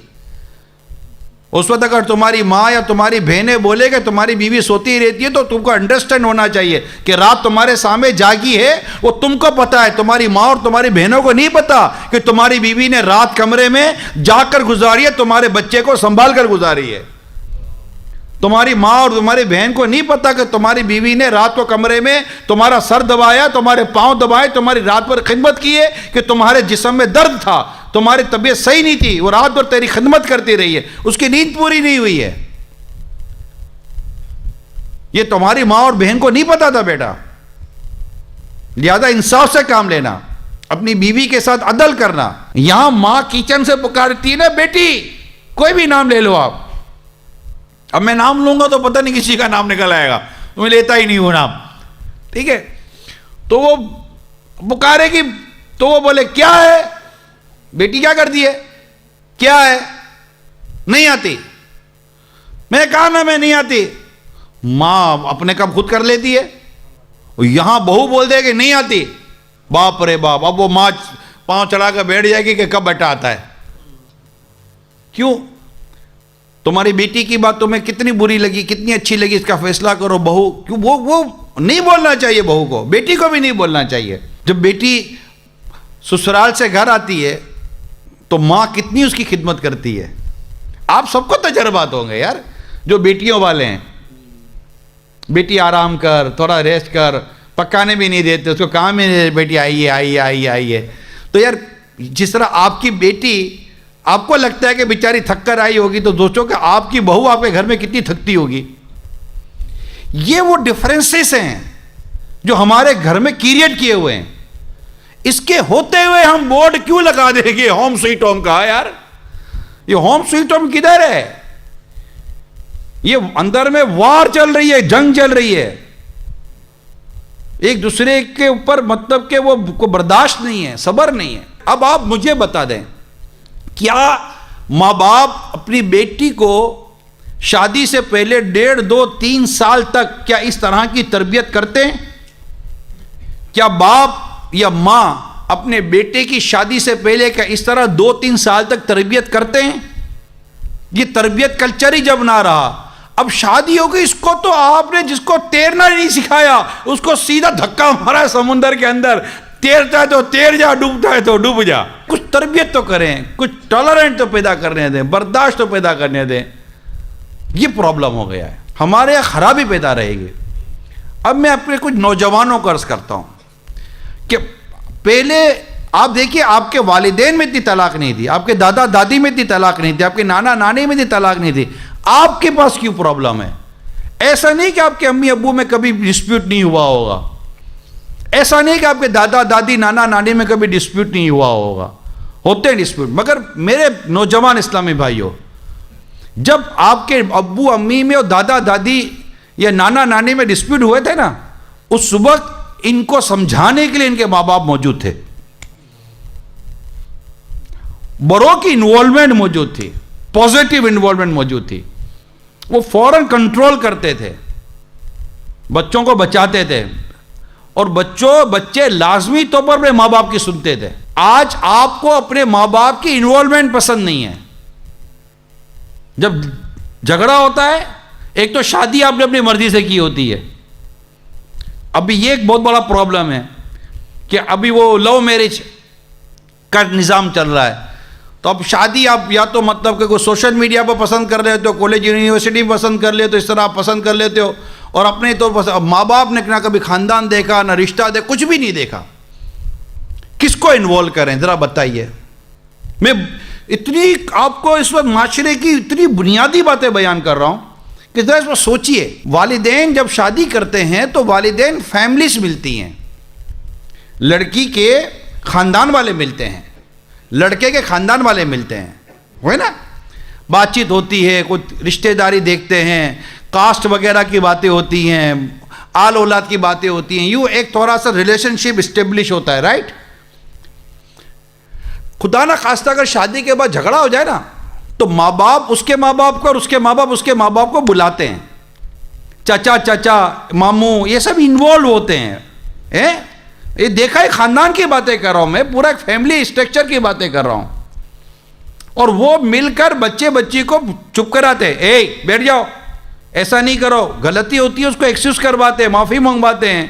اس وقت اگر تمہاری ماں یا تمہاری بہنیں بولے کہ تمہاری بیوی سوتی رہتی ہے تو تم کو انڈرسٹینڈ ہونا چاہیے کہ رات تمہارے سامنے جاگی ہے، وہ تم کو پتا ہے. تمہاری ماں اور تمہاری بہنوں کو نہیں پتا کہ تمہاری بیوی نے رات کمرے میں جا کر گزاری ہے، تمہارے بچے کو سنبھال کر گزاری ہے. تمہاری ماں اور تمہاری بہن کو نہیں پتا کہ تمہاری بیوی نے رات کو کمرے میں تمہارا سر دبایا، تمہارے پاؤں دبائے، تمہاری رات بھر خدمت کی ہے کہ تمہارے جسم میں درد تھا، تمہاری طبیعت صحیح نہیں تھی، وہ رات بھر تیری خدمت کرتی رہی ہے، اس کی نیند پوری نہیں ہوئی ہے. یہ تمہاری ماں اور بہن کو نہیں پتا تھا بیٹا. لہذا انصاف سے کام لینا، اپنی بیوی کے ساتھ عدل کرنا. یہاں ماں کچن سے پکارتی ہے نا، بیٹی کوئی بھی نام لے لو آپ، اب میں نام لوں گا تو پتہ نہیں کسی کا نام نکل آئے گا، تو میں لیتا ہی نہیں ہوں نام، ٹھیک ہے؟ تو وہ پکارے گی تو وہ بولے کیا ہے بیٹی، کیا کرتی ہے، کیا ہے، نہیں آتی، میں کہا نا میں نہیں آتی، ماں اپنے کام خود کر لیتی ہے، یہاں بہو بول دے کہ نہیں آتی، باپ رے باپ، اب وہ ماں پاؤں چڑھا کر بیٹھ جائے گی کہ کب بیٹا آتا ہے۔ کیوں؟ تمہاری بیٹی کی بات تمہیں کتنی بری لگی، کتنی اچھی لگی، اس کا فیصلہ کرو۔ بہو کیوں وہ نہیں بولنا چاہیے، بہو کو، بیٹی کو بھی نہیں بولنا چاہیے۔ جب بیٹی سسرال سے گھر آتی ہے تو ماں کتنی اس کی خدمت کرتی ہے۔ آپ سب کو تجربات ہوں گے یار جو بیٹیوں والے ہیں، بیٹی آرام کر، تھوڑا ریسٹ کر، پکانے بھی نہیں دیتے اس کو، کام ہی نہیں، بیٹی آئیے آئیے آئیے آئیے۔ تو یار جس طرح آپ کی بیٹی آپ کو لگتا ہے کہ بیچاری تھک کر آئی ہوگی، تو دوستوں کہ آپ کی بہو آپ کے گھر میں کتنی تھکتی ہوگی۔ یہ وہ ڈفرینسز ہیں جو ہمارے گھر میں کریٹ کیے ہوئے ہیں۔ اس کے ہوتے ہوئے ہم بورڈ کیوں لگا دیں گے ہوم سویٹ ہوم کا؟ یار یہ ہوم سویٹ ہوم کدھر ہے؟ یہ اندر میں وار چل رہی ہے، جنگ چل رہی ہے، ایک دوسرے کے اوپر، مطلب کہ وہ کو برداشت نہیں ہے، صبر نہیں ہے۔ اب آپ مجھے بتا دیں، کیا ماں باپ اپنی بیٹی کو شادی سے پہلے 1.5 2 3 سال تک کیا اس طرح کی تربیت کرتے ہیں؟ کیا باپ یا ماں اپنے بیٹے کی شادی سے پہلے کیا اس طرح 2 3 سال تک تربیت کرتے ہیں؟ یہ تربیت کلچر ہی جب نہ رہا، اب شادی ہو گئی، اس کو تو آپ نے جس کو تیرنا نہیں سکھایا اس کو سیدھا دھکا مارا سمندر کے اندر، تیرتا ہے تو تیر جا، ڈوبتا ہے تو ڈوب جا۔ کچھ تربیت تو کریں، کچھ ٹالرنٹ تو پیدا کرنے دیں، برداشت تو پیدا کرنے دیں۔ یہ پرابلم ہو گیا ہے، ہمارے یہاں خرابی پیدا رہے گی۔ اب میں اپنے کچھ نوجوانوں کو عرض کرتا ہوں کہ پہلے آپ دیکھیے آپ کے والدین میں اتنی طلاق نہیں تھی، آپ کے دادا دادی میں اتنی طلاق نہیں تھی، آپ کے نانا نانی میں اتنی طلاق نہیں تھی، آپ کے پاس کیوں پرابلم ہے؟ ایسا نہیں کہ آپ کے امی ابو میں کبھی ڈسپیوٹ نہیں ہوا ہوگا، ایسا نہیں کہ آپ کے دادا دادی نانا نانی میں کبھی ڈسپیوٹ نہیں ہوا ہوگا، ہوتے ہیں ڈسپیوٹ۔ مگر میرے نوجوان اسلامی بھائیوں، جب آپ کے ابو امی میں اور دادا دادی یا نانا نانی میں ڈسپیوٹ ہوئے تھے نا، اس وقت ان کو سمجھانے کے لیے ان کے ماں باپ موجود تھے، بڑوں کی انوالومنٹ موجود تھی، پازیٹیو انوالومنٹ موجود تھی، وہ فوراً کنٹرول کرتے تھے، بچوں کو بچاتے تھے، اور بچے لازمی طور پر اپنے ماں باپ کی سنتے تھے۔ آج آپ کو اپنے ماں باپ کی انوالومنٹ پسند نہیں ہے۔ جب جھگڑا ہوتا ہے، ایک تو شادی آپ نے اپنی مرضی سے کی ہوتی ہے، ابھی یہ ایک بہت بڑا پرابلم ہے کہ ابھی وہ لو میرج کا نظام چل رہا ہے، تو اب شادی آپ یا تو مطلب کہ کوئی سوشل میڈیا پر پسند کر لیتے ہو، کالج یونیورسٹی میں پسند کر لیتے ہو، اس طرح آپ پسند کر لیتے ہو، اور اپنے طور پر ماں باپ نے نہ کبھی خاندان دیکھا، نہ رشتہ دیکھا، کچھ بھی نہیں دیکھا۔ کس کو انوالو کریں ذرا بتائیے؟ میں اتنی آپ کو اس وقت معاشرے کی اتنی بنیادی باتیں بیان کر رہا ہوں کہ ذرا اس پر سوچئے۔ والدین جب شادی کرتے ہیں تو والدین فیملیز ملتی ہیں، لڑکی کے خاندان والے ملتے ہیں، لڑکے کے خاندان والے ملتے ہیں، ہے نا، بات چیت ہوتی ہے، کچھ رشتہ داری دیکھتے ہیں، کاسٹ وغیرہ کی باتیں ہوتی ہیں، آل اولاد کی باتیں ہوتی ہیں، یوں ایک تھوڑا سا ریلیشن شپ اسٹیبلش ہوتا ہے، رائٹ؟ خدا نہ خواستہ اگر شادی کے بعد جھگڑا ہو جائے نا تو ماں باپ اس کے ماں باپ کو اور اس کے ماں باپ اس کے ماں باپ کو بلاتے ہیں، چچا ماموں، یہ سب انوالو ہوتے ہیں۔ یہ دیکھا ہے، خاندان کی باتیں کر رہا ہوں میں، پورا ایک فیملی اسٹرکچر کی باتیں کر رہا ہوں، اور وہ مل کر بچے بچی کو چپ کراتے ہیں، بیٹھ جاؤ، ایسا نہیں کرو، غلطی ہوتی ہے اس کو ایکسکیوز کرواتے ہیں، معافی منگواتے ہیں،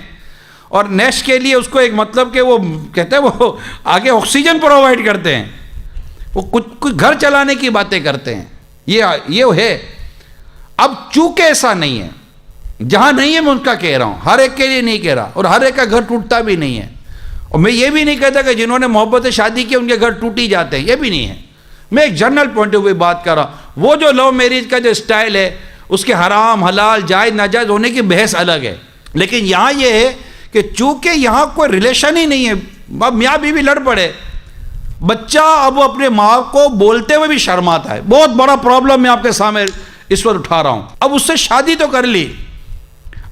اور نیکسٹ کے لیے اس کو ایک مطلب کہ وہ کہتے ہیں وہ آگے آکسیجن پرووائڈ کرتے ہیں، وہ کچھ گھر چلانے کی باتیں کرتے ہیں، یہ ہے۔ اب چونکہ ایسا نہیں ہے، جہاں نہیں ہے میں ان کا کہہ رہا ہوں، ہر ایک کے لیے نہیں کہہ رہا، اور ہر ایک کا گھر ٹوٹتا بھی نہیں ہے، اور میں یہ بھی نہیں کہتا کہ جنہوں نے محبت سے شادی کی ان کے گھر ٹوٹ ہی جاتے ہیں، یہ بھی نہیں ہے۔ میں ایک جنرل پوائنٹ آف ویو بات کر رہا ہوں۔ وہ جو لو میرج کا جو سٹائل ہے اس کے حرام حلال جائز ناجائز ہونے کی بحث الگ ہے، لیکن یہاں یہ ہے کہ چونکہ یہاں کوئی ریلیشن ہی نہیں ہے، اب میاں بیوی لڑ پڑے، بچہ اب اپنے ماں کو بولتے ہوئے بھی شرماتا ہے۔ بہت بڑا پرابلم میں آپ کے سامنے اس وقت اٹھا رہا ہوں. اب اس سے شادی تو کر لی,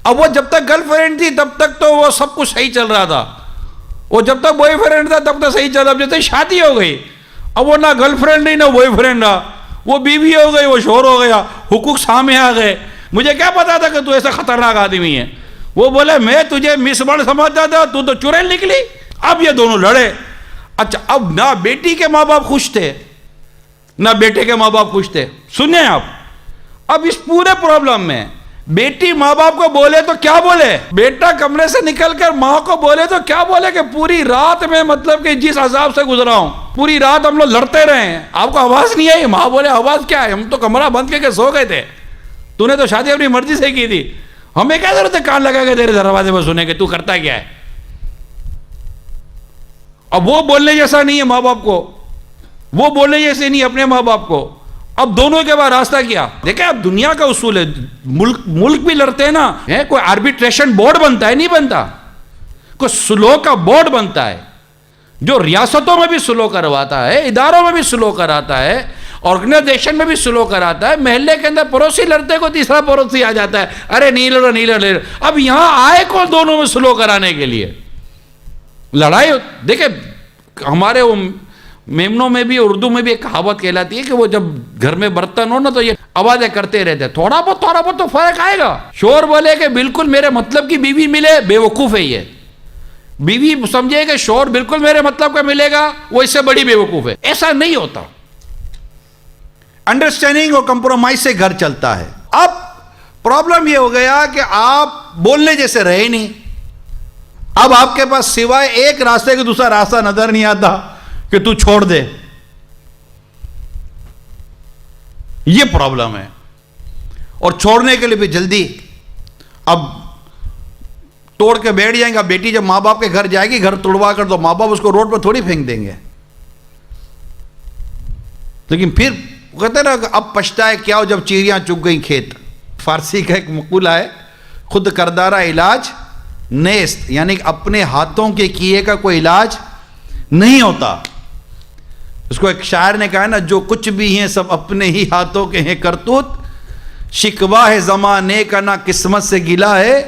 اب وہ جب تک گرل فرینڈ تھی تب تک تو وہ سب کچھ صحیح چل رہا تھا, وہ جب تک بوائے فرینڈ تھا تب تک صحیح چل رہا, اب جب تک شادی ہو گئی اب وہ نہ گرل فرینڈ نہیں نہ بوائے فرینڈ رہا, وہ بیوی ہو گئی, وہ شوہر ہو گیا, حقوق سامنے آ گئے. مجھے کیا پتا تھا کہ تو ایسا خطرناک آدمی ہے. وہ بولے میں تجھے مس ورلڈ سمجھتا تھا, تو چڑیل نکلی. اب یہ دونوں لڑے. اچھا اب نہ بیٹی کے ماں باپ خوش تھے نہ بیٹے کے ماں باپ خوش تھے. سنیں آپ, اب اس پورے پرابلم میں بیٹی ماں باپ کو بولے تو کیا بولے, بیٹا کمرے سے نکل کر ماں کو بولے تو کیا بولے کہ پوری رات میں مطلب کہ جس عذاب سے گزرا ہوں پوری رات ہم لوگ لڑتے رہے ہیں, آپ کو آواز نہیں آئی. ماں بولے آواز کیا ہے, ہم تو کمرہ بند کر کے سو گئے تھے, تو نے تو شادی اپنی مرضی سے کی تھی, ہمیں کیا ضرورت ہے کان لگا کے تیرے دروازے پر سنیں کہ تو کرتا کیا ہے. اب وہ بولنے جیسا نہیں ہے ماں باپ کو, وہ بولنے جیسے نہیں اپنے ماں باپ کو. اب دونوں کے بعد راستہ کیا دیکھیں. اب دنیا کا اصول ہے, ملک بھی لڑتے ہیں نا, کوئی آربیٹریشن بورڈ بنتا ہے, نہیں بنتا, کوئی سلو کا بورڈ بنتا ہے جو ریاستوں میں بھی سلو کرواتا ہے, اداروں میں بھی سلو کراتا ہے, آرگنائزیشن میں بھی سلو کراتا ہے. محلے کے اندر پڑوسی لڑتے کو تیسرا پڑوسی آ جاتا ہے, ارے نہیں لڑو نہیں لڑو. اب یہاں آئے کون دونوں میں سلو کرانے کے لیے؟ لڑائی. دیکھیں ہمارے میمنوں میں بھی اردو میں بھی ایک کہاوت کہلاتی ہے کہ وہ جب گھر میں برتن ہو نا تو یہ آوازیں کرتے رہتے, تھوڑا بہت تو فرق آئے گا. شور بولے کہ بالکل میرے مطلب کی بیوی ملے, بے وقوف ہے یہ. بیوی سمجھے کہ شور بالکل میرے مطلب کا ملے گا, وہ اس سے بڑی بے وقوف ہے. ایسا نہیں ہوتا. انڈرسٹینڈنگ اور کمپرومائز سے گھر چلتا ہے. اب پرابلم یہ ہو گیا کہ آپ بولنے جیسے رہے نہیں. اب آپ کے پاس سوائے ایک راستے کے دوسرا راستہ نظر نہیں آتا کہ تو چھوڑ دے. یہ پرابلم ہے. اور چھوڑنے کے لیے بھی جلدی اب توڑ کے بیٹھ جائیں گا. بیٹی جب ماں باپ کے گھر جائے گی, گھر توڑوا کر تو ماں باپ اس کو روڈ پر تھوڑی پھینک دیں گے. لیکن پھر کہتے ہیں نا اب پچھتائے کیا ہو جب چیریاں چگ گئیں کھیت. فارسی کا ایک مقولہ ہے, خود کردارہ علاج نیست, یعنی اپنے ہاتھوں کے کیے کا کوئی علاج نہیں ہوتا. اس کو ایک شاعر نے کہا نا, جو کچھ بھی ہیں سب اپنے ہی ہاتھوں کے ہیں کرتوت, شکوہ ہے زمانے کا نہ قسمت سے گلا ہے,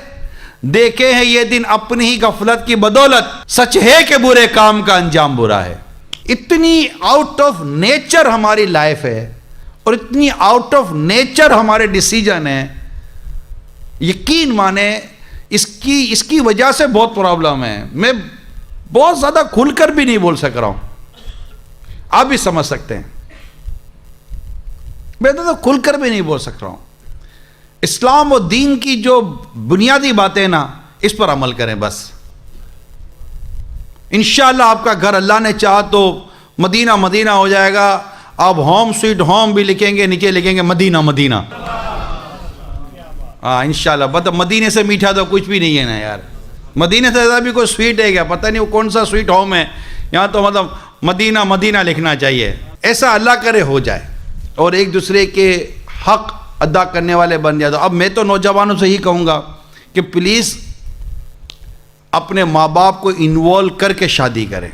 دیکھے ہیں یہ دن اپنی ہی غفلت کی بدولت, سچ ہے کہ برے کام کا انجام برا ہے. اتنی آؤٹ آف نیچر ہماری لائف ہے اور اتنی آؤٹ آف نیچر ہمارے ڈیسیجن ہیں, یقین مانے اس کی وجہ سے بہت پرابلم ہے. میں بہت زیادہ کھل کر بھی نہیں بول سک رہا ہوں, آپ بھی سمجھ سکتے ہیں. میں تو کھل کر بھی نہیں بول سک رہا ہوں. اسلام و دین کی جو بنیادی باتیں نا, اس پر عمل کریں بس. انشاءاللہ آپ کا گھر اللہ نے چاہا تو مدینہ مدینہ ہو جائے گا. آپ ہوم سویٹ ہوم بھی لکھیں گے, نیچے لکھیں گے مدینہ مدینہ. ہاں انشاءاللہ. مطلب مدینے سے میٹھا تو کچھ بھی نہیں ہے نا یار. مدینے سے زیادہ بھی کوئی سویٹ ہے کیا, پتہ نہیں وہ کون سا سویٹ ہوم ہے. یہاں تو مطلب مدینہ مدینہ لکھنا چاہیے. ایسا اللہ کرے ہو جائے اور ایک دوسرے کے حق ادا کرنے والے بن جائے. تو اب میں تو نوجوانوں سے ہی کہوں گا کہ پلیز اپنے ماں باپ کو انوالو کر کے شادی کریں,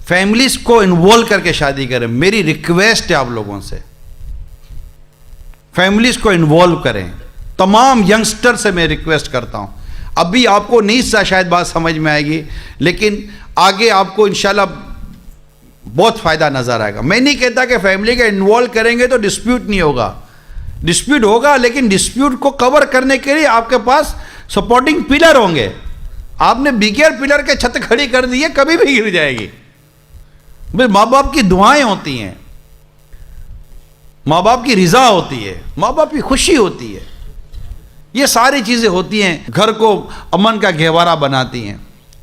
فیملیز کو انوالو کر کے شادی کریں. میری ریکویسٹ ہے آپ لوگوں سے, فیملیز کو انوالو کریں. تمام ینگسٹر سے میں ریکویسٹ کرتا ہوں. ابھی آپ کو نہیں شاید بات سمجھ میں آئے گی, لیکن آگے آپ کو انشاءاللہ بہت فائدہ نظر آئے گا. میں نہیں کہتا کہ فیملی کا انوالو کریں گے تو ڈسپیوٹ نہیں ہوگا, ڈسپیوٹ ہوگا, لیکن ڈسپیوٹ کو کور کرنے کے لیے آپ کے پاس سپورٹنگ پلر ہوں گے. آپ نے بغیر پلر کے چھت کھڑی کر دی ہے, کبھی بھی گر جائے گی. ماں باپ کی دعائیں ہوتی ہیں, ماں باپ کی رضا ہوتی ہے, ماں باپ کی خوشی ہوتی ہے, یہ ساری چیزیں ہوتی ہیں گھر کو امن کا گہوارہ بناتی ہیں.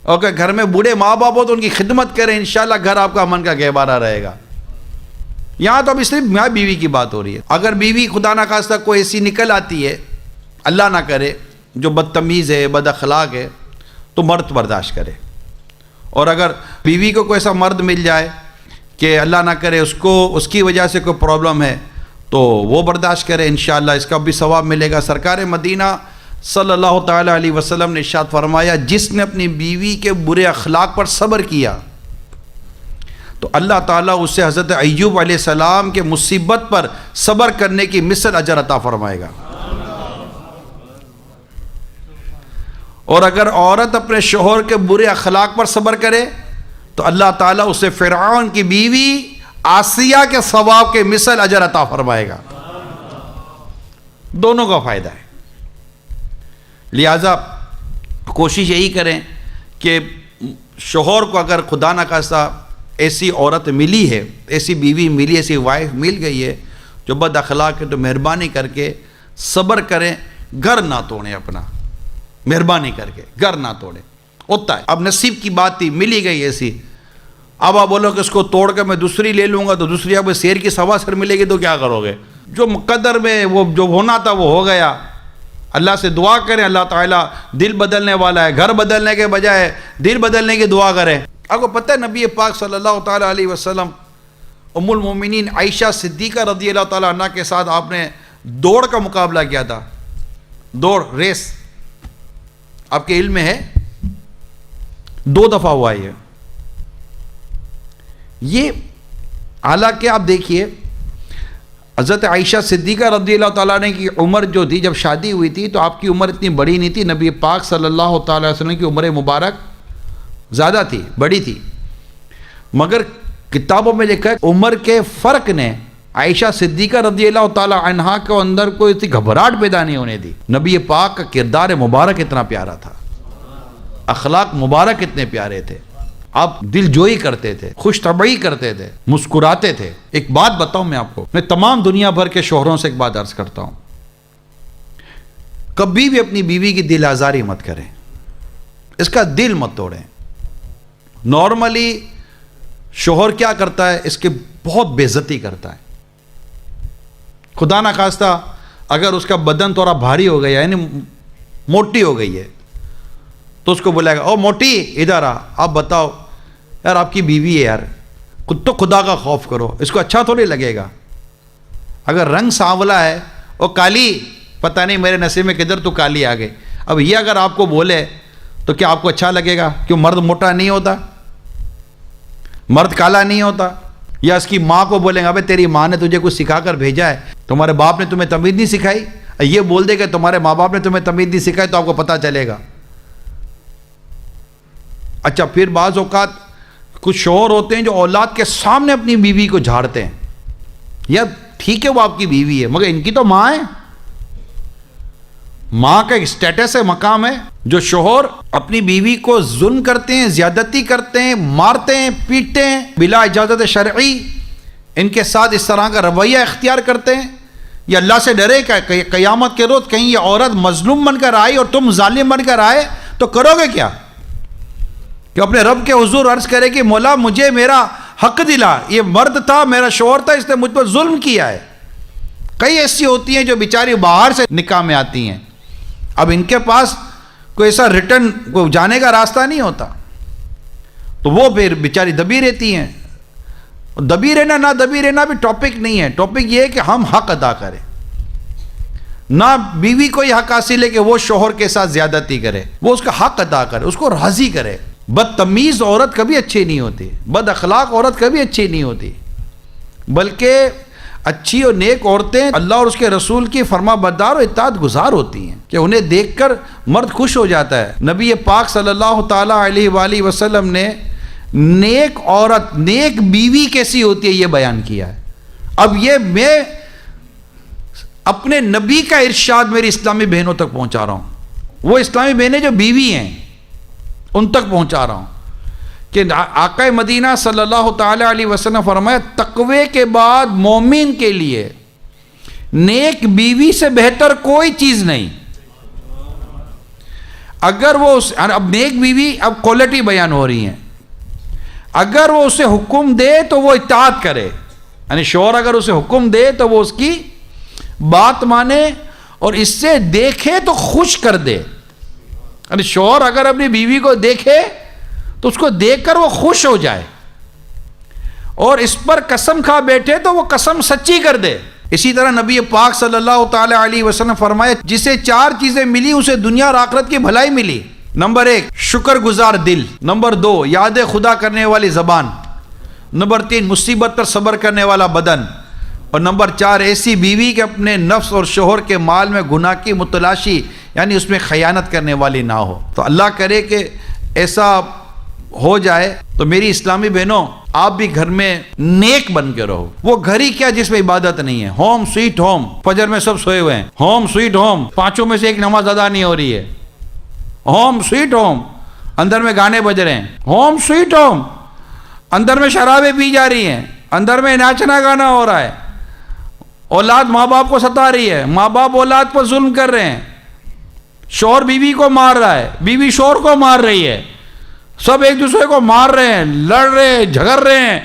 اور کہ گھر میں بوڑھے ماں باپ ہو تو ان کی خدمت کریں, انشاءاللہ گھر آپ کا امن کا گہوارہ رہے گا. یہاں تو اب صرف میاں بیوی کی بات ہو رہی ہے. اگر بیوی خدا نہ خواستہ کوئی ایسی نکل آتی ہے, اللہ نہ کرے, جو بدتمیز ہے بد اخلاق ہے, تو مرد برداشت کرے. اور اگر بیوی کو کوئی ایسا مرد مل جائے کہ اللہ نہ کرے اس کی وجہ سے کوئی پرابلم ہے, تو وہ برداشت کرے. انشاءاللہ اس کا بھی ثواب ملے گا. سرکار مدینہ صلی اللہ تعالی علیہ وسلم نے ارشاد فرمایا, جس نے اپنی بیوی کے برے اخلاق پر صبر کیا, تو اللہ تعالیٰ اسے حضرت ایوب علیہ السلام کے مصیبت پر صبر کرنے کی مثل اجر عطا فرمائے گا۔ اور اگر عورت اپنے شوہر کے برے اخلاق پر صبر کرے تو اللہ تعالیٰ اسے فرعون کی بیوی آسیہ کے ثواب کے مثل اجر عطا فرمائے گا۔ دونوں کا فائدہ ہے۔ لہذا کوشش یہی کریں کہ شوہر کو اگر خدا نخواستہ ایسی عورت ملی ہے، ایسی بیوی ملی، ایسی وائف مل گئی ہے جو بد اخلاق ہے، تو مہربانی کر کے صبر کریں، گھر نہ توڑیں اپنا، مہربانی کر کے گھر نہ توڑیں۔ ہوتا ہے، اب نصیب کی بات تھی، ملی گئی ایسی، اب آپ بولو کہ اس کو توڑ کر میں دوسری لے لوں گا تو دوسری آپ کو شیر کی سوا سر ملے گی تو کیا کرو گے؟ جو مقدر میں وہ جو ہونا تھا وہ ہو گیا۔ اللہ سے دعا کریں، اللہ تعالیٰ دل بدلنے والا ہے، گھر بدلنے کے بجائے دل بدلنے کی دعا کریں۔ آپ کو پتہ ہے نبی پاک صلی اللہ تعالیٰ علیہ وسلم ام المومنین عائشہ صدیقہ رضی اللہ تعالیٰ عنہ کے ساتھ آپ نے دوڑ کا مقابلہ کیا تھا، دوڑ ریس، آپ کے علم میں ہے 2 دفعہ ہوا یہ حالانکہ آپ دیکھیے حضرت عائشہ صدیقہ رضی اللہ تعالیٰ عنہ کی عمر جو تھی جب شادی ہوئی تھی تو آپ کی عمر اتنی بڑی نہیں تھی، نبی پاک صلی اللہ تعالیٰ علیہ وسلم کی عمر مبارک زیادہ تھی، بڑی تھی، مگر کتابوں میں لکھا ہے عمر کے فرق نے عائشہ صدیقہ رضی اللہ تعالیٰ عنہ کے اندر کوئی اتنی گھبراہٹ پیدا نہیں ہونے دی۔ نبی پاک کا کردار مبارک اتنا پیارا تھا، اخلاق مبارک اتنے پیارے تھے، آپ دل جوئی کرتے تھے، خوش طبعی کرتے تھے، مسکراتے تھے۔ ایک بات بتاؤں میں آپ کو، میں تمام دنیا بھر کے شوہروں سے ایک بات عرض کرتا ہوں، کبھی بھی اپنی بیوی کی دل آزاری مت کریں، اس کا دل مت توڑیں۔ نارملی شوہر کیا کرتا ہے، اس کے بہت بے عزتی کرتا ہے، خدا نہ خواستہ اگر اس کا بدن تھوڑا بھاری ہو گیا یعنی موٹی ہو گئی ہے تو اس کو بلائے گا، او موٹی ادھر آ، آپ بتاؤ یار آپ کی بیوی ہے یار، خود تو خدا کا خوف کرو، اس کو اچھا تھوڑی لگے گا۔ اگر رنگ سانولا ہے، او کالی، پتہ نہیں میرے نصیب میں کدھر تو کالی آ گئی، اب یہ اگر آپ کو بولے تو کیا آپ کو اچھا لگے گا؟ کیوں مرد موٹا نہیں ہوتا، مرد کالا نہیں ہوتا؟ یا اس کی ماں کو بولیں گے ابے تیری ماں نے تجھے کچھ سکھا کر بھیجا ہے، تمہارے باپ نے تمہیں تمیز نہیں سکھائی؟ یہ بول دے کہ تمہارے ماں باپ نے تمہیں تمیز نہیں سکھائی تو آپ کو پتہ چلے گا۔ اچھا پھر بعض اوقات کچھ شوہر ہوتے ہیں جو اولاد کے سامنے اپنی بیوی کو جھاڑتے ہیں، یا ٹھیک ہے وہ آپ کی بیوی ہے مگر ان کی تو ماں ہے، ماں کا ایک سٹیٹس ہے، مقام ہے۔ جو شوہر اپنی بیوی کو ظلم کرتے ہیں، زیادتی کرتے ہیں، مارتے ہیں، پیٹتے ہیں بلا اجازت شرعی، ان کے ساتھ اس طرح کا رویہ اختیار کرتے ہیں، یا اللہ سے ڈرے کہ قیامت کے روز کہیں یہ عورت مظلوم بن کر آئی اور تم ظالم بن کر آئے تو کرو گے کیا؟ کہ اپنے رب کے حضور عرض کرے کہ مولا مجھے میرا حق دلا، یہ مرد تھا، میرا شوہر تھا، اس نے مجھ پر ظلم کیا ہے۔ کئی ایسی ہوتی ہیں جو بیچاری باہر سے نکاح میں آتی ہیں، اب ان کے پاس کوئی ایسا ریٹرن کوئی جانے کا راستہ نہیں ہوتا، تو وہ پھر بیچاری دبی رہتی ہیں۔ دبی رہنا نہ دبی رہنا بھی ٹاپک نہیں ہے، ٹاپک یہ ہے کہ ہم حق ادا کریں، نہ بیوی کو یہ حق حاصل ہے کہ وہ شوہر کے ساتھ زیادتی کرے، وہ اس کا حق ادا کرے، اس کو راضی کرے۔ بدتمیز عورت کبھی اچھی نہیں ہوتی، بد اخلاق عورت کبھی اچھی نہیں ہوتی، بلکہ اچھی اور نیک عورتیں اللہ اور اس کے رسول کی فرما بردار اور اطاعت گزار ہوتی ہیں کہ انہیں دیکھ کر مرد خوش ہو جاتا ہے۔ نبی پاک صلی اللہ تعالیٰ علیہ وآلہ وسلم نے نیک عورت، نیک بیوی کیسی ہوتی ہے یہ بیان کیا ہے۔ اب یہ میں اپنے نبی کا ارشاد میری اسلامی بہنوں تک پہنچا رہا ہوں، وہ اسلامی بہنیں جو بیوی ہیں ان تک پہنچا رہا ہوں کہ آقا مدینہ صلی اللہ تعالیٰ علیہ وسلم فرمایا تقوی کے بعد مومن کے لیے نیک بیوی سے بہتر کوئی چیز نہیں۔ اگر وہ اب نیک بیوی اب کوالٹی بیان ہو رہی ہیں، اگر وہ اسے حکم دے تو وہ اطاعت کرے، یعنی شوہر اگر اسے حکم دے تو وہ اس کی بات مانے اور اس سے دیکھے تو خوش کر دے، یعنی شوہر اگر اپنی بیوی کو دیکھے تو اس کو دیکھ کر وہ خوش ہو جائے، اور اس پر قسم کھا بیٹھے تو وہ قسم سچی کر دے۔ اسی طرح نبی پاک صلی اللہ تعالی علیہ وسلم فرمایا جسے 4 چیزیں ملی اسے دنیا اور آخرت کی بھلائی ملی۔ نمبر 1 شکر گزار دل، نمبر 2 یاد خدا کرنے والی زبان، نمبر 3 مصیبت پر صبر کرنے والا بدن، اور نمبر 4 ایسی بیوی کہ اپنے نفس اور شوہر کے مال میں گناہ کی متلاشی یعنی اس میں خیانت کرنے والی نہ ہو۔ تو اللہ کرے کہ ایسا ہو جائے تو میری اسلامی بہنوں آپ بھی گھر میں نیک بن کے رہو۔ وہ گھر ہی کیا جس میں عبادت نہیں ہے، ہوم سویٹ ہوم، فجر میں سب سوئے ہوئے ہیں، ہوم سویٹ ہوم، 5 میں سے 1 نماز ادا نہیں ہو رہی ہے، ہوم سویٹ ہوم، اندر میں گانے بج رہے ہیں، ہوم سویٹ ہوم، اندر میں شرابیں پی جا رہی ہیں، اندر میں ناچنا گانا ہو رہا ہے، اولاد ماں باپ کو ستا رہی ہے، ماں باپ اولاد پر ظلم کر رہے ہیں، شوہر بیوی کو مار رہا ہے، بیوی شوہر کو مار رہی ہے، سب ایک دوسرے کو مار رہے ہیں، لڑ رہے ہیں، جھگڑ رہے ہیں،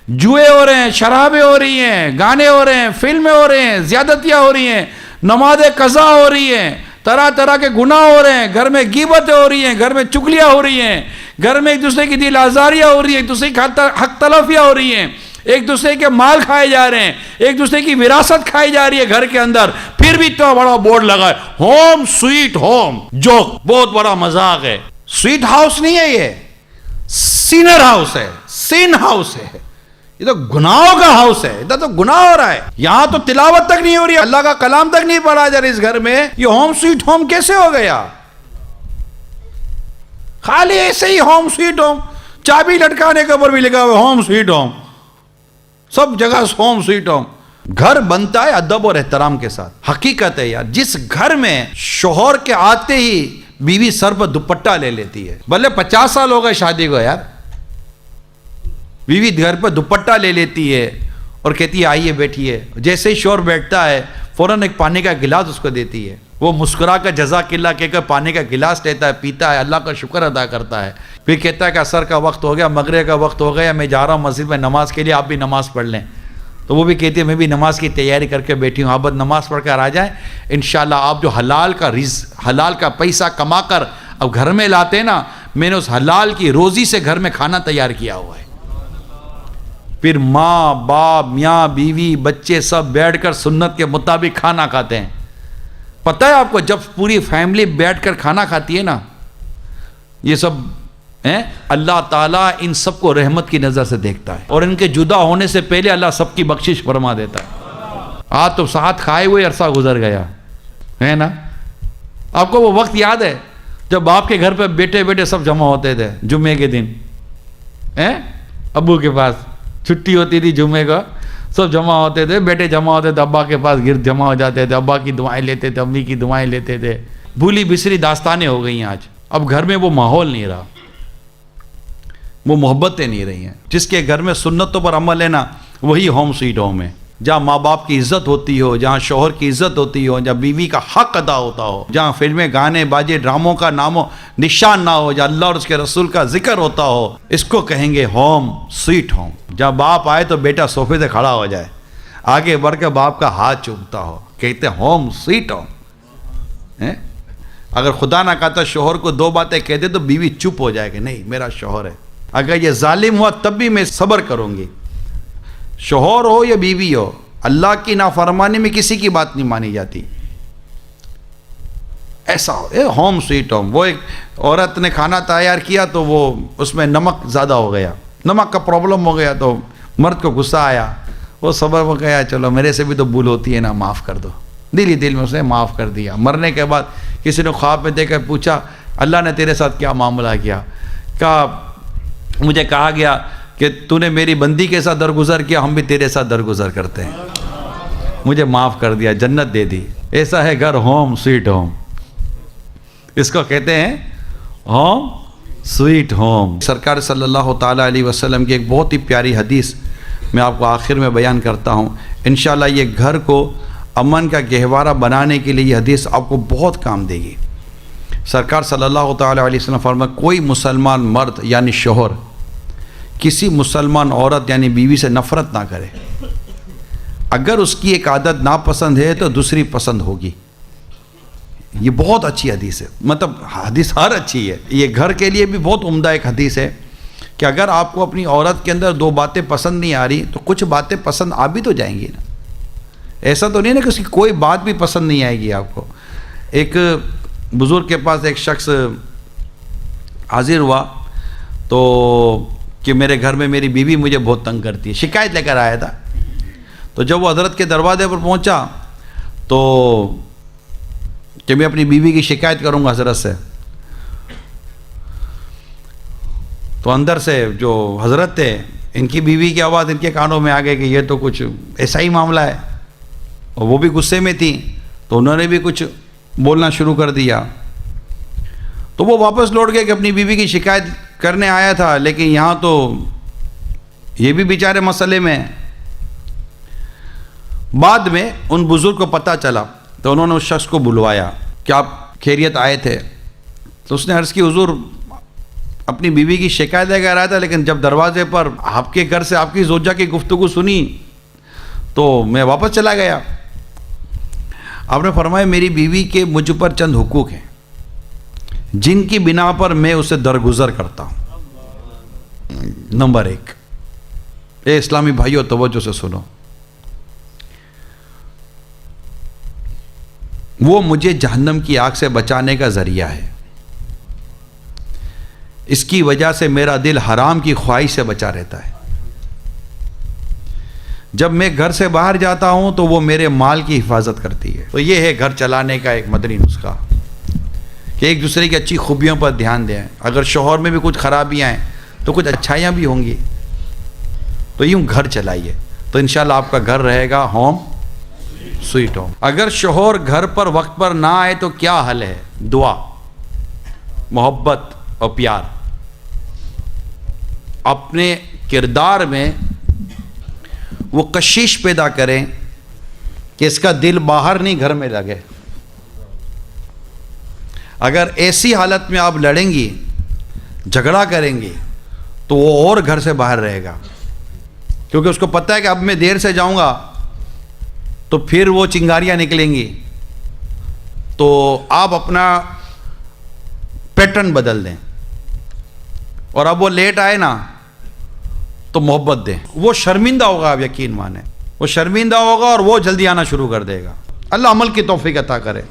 جوئے ہو رہے ہیں، شرابیں ہو رہی ہیں، گانے ہو رہے ہیں، فلمیں ہو رہے ہیں، زیادتیاں ہو رہی ہیں، نماز قضا ہو رہی ہیں، طرح طرح کے گناہ ہو رہے ہیں، گھر میں غیبتیں ہو رہی ہیں، گھر میں چگلیاں ہو رہی ہیں، گھر میں ایک دوسرے کی دل آزاریاں ہو رہی ہیں، ایک دوسرے کی حق تلفیاں ہو رہی ہیں، ایک دوسرے کے مال کھائے جا رہے ہیں، ایک دوسرے کی وراثت کھائی جا رہی ہے گھر کے اندر، پھر بھی اتنا بڑا بورڈ لگا ہے ہوم سویٹ ہوم، جو بہت بڑا مذاق ہے۔ سویٹ ہاؤس نہیں ہے، یہ سینر ہاؤس ہے، سین ہاؤس ہے، یہ تو گناہوں کا ہاؤس ہے، ادھر تو گناہ ہو رہا ہے، یہاں تو تلاوت تک نہیں ہو رہی ہے، اللہ کا کلام تک نہیں پڑھا جا رہا اس گھر میں، یہ ہوم سویٹ ہوم کیسے ہو گیا؟ خالی ایسے ہی ہوم سویٹ ہوم، چابی لٹکانے کے اوپر بھی لکھا ہوا ہوم سویٹ ہوم، سب جگہ ہوم سویٹ ہوم۔ گھر بنتا ہے ادب اور احترام کے ساتھ۔ حقیقت ہے یار، جس گھر میں شوہر کے آتے ہی بیوی سر پر دوپٹہ لے لیتی ہے، بھلے 50 سال ہو گئے شادی کو یار، بیوی گھر پر دوپٹہ لے لیتی ہے اور کہتی ہے آئیے بیٹھیے، جیسے ہی شوہر بیٹھتا ہے فوراً ایک پانی کا گلاس اس کو دیتی ہے، وہ مسکرا کر جزاک اللہ کہہ کر پانی کا گلاس لیتا ہے، پیتا ہے، اللہ کا شکر ادا کرتا ہے، پھر کہتا ہے کہ عصر کا وقت ہو گیا، مغرب کا وقت ہو گیا، میں جا رہا ہوں مسجد میں نماز کے لیے، آپ بھی نماز پڑھ لیں۔ تو وہ بھی کہتی ہے میں بھی نماز کی تیاری کر کے بیٹھی ہوں، آپ بس نماز پڑھ کر آ جائیں، انشاءاللہ آپ جو حلال کا رزق، حلال کا پیسہ کما کر اب گھر میں لاتے نا، میں نے اس حلال کی روزی سے گھر میں کھانا تیار کیا ہوا ہے۔ پھر ماں باپ میاں بیوی بچے سب بیٹھ کر سنت کے مطابق کھانا کھاتے ہیں۔ پتہ ہے آپ کو جب پوری فیملی بیٹھ کر کھانا کھاتی ہے نا، یہ سب اللہ تعالیٰ ان سب کو رحمت کی نظر سے دیکھتا ہے، اور ان کے جدا ہونے سے پہلے اللہ سب کی بخشش فرما دیتا ہے۔ آج تو ساتھ کھائے ہوئے عرصہ گزر گیا ہے نا۔ آپ کو وہ وقت یاد ہے جب باپ کے گھر پہ بیٹے بیٹے سب جمع ہوتے تھے جمعے کے دن، ابو کے پاس چھٹی ہوتی تھی جمعے کا، سب جمع ہوتے تھے، بیٹے جمع ہوتے تھے ابا کے پاس، گرد جمع ہو جاتے تھے، ابا کی دعائیں لیتے تھے، امی کی دعائیں لیتے تھے۔ بھولی بسری داستانیں ہو گئی ہیں آج، اب گھر میں وہ ماحول نہیں رہا، وہ محبتیں نہیں رہی ہیں۔ جس کے گھر میں سنتوں پر عمل ہے نا، وہی ہوم سویٹ ہوم ہے، جہاں ماں باپ کی عزت ہوتی ہو، جہاں شوہر کی عزت ہوتی ہو، جہاں بیوی کا حق ادا ہوتا ہو، جہاں فلمیں گانے باجے ڈراموں کا نام و نشان نہ ہو، جہاں اللہ اور اس کے رسول کا ذکر ہوتا ہو، اس کو کہیں گے ہوم سویٹ ہوم۔ جہاں باپ آئے تو بیٹا صوفے سے کھڑا ہو جائے، آگے بڑھ کے باپ کا ہاتھ چومتا ہو، کہتے ہیں ہوم سویٹ ہوم۔ اگر خدا نہ کہتا شوہر کو 2 باتیں کہہ دے تو بیوی چپ ہو جائے کہ نہیں میرا شوہر ہے، اگر یہ ظالم ہوا تب بھی میں صبر کروں گی، شوہر ہو یا بیوی ہو، اللہ کی نافرمانی میں کسی کی بات نہیں مانی جاتی۔ ایسا ہوم سویٹ ہوم۔ وہ ایک عورت نے کھانا تیار کیا تو وہ اس میں نمک زیادہ ہو گیا، نمک کا پرابلم ہو گیا، تو مرد کو غصہ آیا، وہ صبر ہو گیا، چلو میرے سے بھی تو بھول ہوتی ہے نا، معاف کر دو، دل ہی دل میں اس نے معاف کر دیا۔ مرنے کے بعد کسی نے خواب میں دیکھ کر پوچھا اللہ نے تیرے ساتھ کیا معاملہ کیا؟ کہا مجھے کہا گیا کہ تو نے میری بندی کے ساتھ درگزر کیا، ہم بھی تیرے ساتھ درگزر کرتے ہیں، مجھے معاف کر دیا، جنت دے دی۔ ایسا ہے گھر ہوم سویٹ ہوم، اس کو کہتے ہیں ہوم سویٹ ہوم۔ سرکار صلی اللہ تعالیٰ علیہ وسلم کی ایک بہت ہی پیاری حدیث میں آپ کو آخر میں بیان کرتا ہوں، انشاءاللہ یہ گھر کو امن کا گہوارہ بنانے کے لیے یہ حدیث آپ کو بہت کام دے گی۔ سرکار صلی اللہ تعالیٰ علیہ وسلم فرمایا کوئی مسلمان مرد یعنی شوہر کسی مسلمان عورت یعنی بیوی سے نفرت نہ کرے، اگر اس کی ایک عادت ناپسند ہے تو دوسری پسند ہوگی۔ یہ بہت اچھی حدیث ہے، مطلب حدیث ہر اچھی ہے، یہ گھر کے لیے بھی بہت عمدہ ایک حدیث ہے کہ اگر آپ کو اپنی عورت کے اندر 2 باتیں پسند نہیں آ رہی تو کچھ باتیں پسند آ بھی تو جائیں گی نا، ایسا تو نہیں نا کہ اس کی کوئی بات بھی پسند نہیں آئے گی آپ کو۔ ایک بزرگ کے پاس ایک شخص حاضر ہوا تو کہ میرے گھر میں میری بیوی مجھے بہت تنگ کرتی ہے، شکایت لے کر آیا تھا. تو جب وہ حضرت کے دروازے پر پہنچا تو کہ میں اپنی بیوی کی شکایت کروں گا حضرت سے، تو اندر سے جو حضرت تھے ان کی بیوی کی آواز ان کے کانوں میں آ گئی کہ یہ تو کچھ ایسا ہی معاملہ ہے، اور وہ بھی غصے میں تھی تو انہوں نے بھی کچھ بولنا شروع کر دیا. تو وہ واپس لوٹ گئے کہ اپنی بیوی کی شکایت کرنے آیا تھا، لیکن یہاں تو یہ بھی بیچارے مسئلے میں. بعد میں ان بزرگ کو پتہ چلا تو انہوں نے اس شخص کو بلوایا کہ آپ خیریت آئے تھے. تو اس نے عرض کی حضور اپنی بیوی کی شکایت لے کر آیا تھا، لیکن جب دروازے پر آپ کے گھر سے آپ کی زوجہ کی گفتگو سنی تو میں واپس چلا گیا. آپ نے فرمایا میری بیوی کے مجھ پر چند حقوق ہیں جن کی بنا پر میں اسے درگزر کرتا ہوں. نمبر 1، اے اسلامی بھائیو توجہ سے سنو، وہ مجھے جہنم کی آگ سے بچانے کا ذریعہ ہے. اس کی وجہ سے میرا دل حرام کی خواہش سے بچا رہتا ہے. جب میں گھر سے باہر جاتا ہوں تو وہ میرے مال کی حفاظت کرتی ہے. تو یہ ہے گھر چلانے کا ایک مدنی نسخہ کہ ایک دوسرے کی اچھی خوبیوں پر دھیان دیں. اگر شوہر میں بھی کچھ خرابیاں ہیں تو کچھ اچھائیاں بھی ہوں گی، تو یوں گھر چلائیے تو انشاءاللہ آپ کا گھر رہے گا ہوم سویٹ ہوم. اگر شوہر گھر پر وقت پر نہ آئے تو کیا حل ہے؟ دعا، محبت اور پیار. اپنے کردار میں وہ کشش پیدا کریں کہ اس کا دل باہر نہیں گھر میں لگے. اگر ایسی حالت میں آپ لڑیں گی، جھگڑا کریں گی، تو وہ اور گھر سے باہر رہے گا، کیونکہ اس کو پتہ ہے کہ اب میں دیر سے جاؤں گا تو پھر وہ چنگاریاں نکلیں گی. تو آپ اپنا پیٹرن بدل دیں، اور اب وہ لیٹ آئے نا تو محبت دیں. وہ شرمندہ ہوگا، آپ یقین مانیں، وہ شرمندہ ہوگا اور وہ جلدی آنا شروع کر دے گا. اللہ عمل کی توفیق عطا کرے.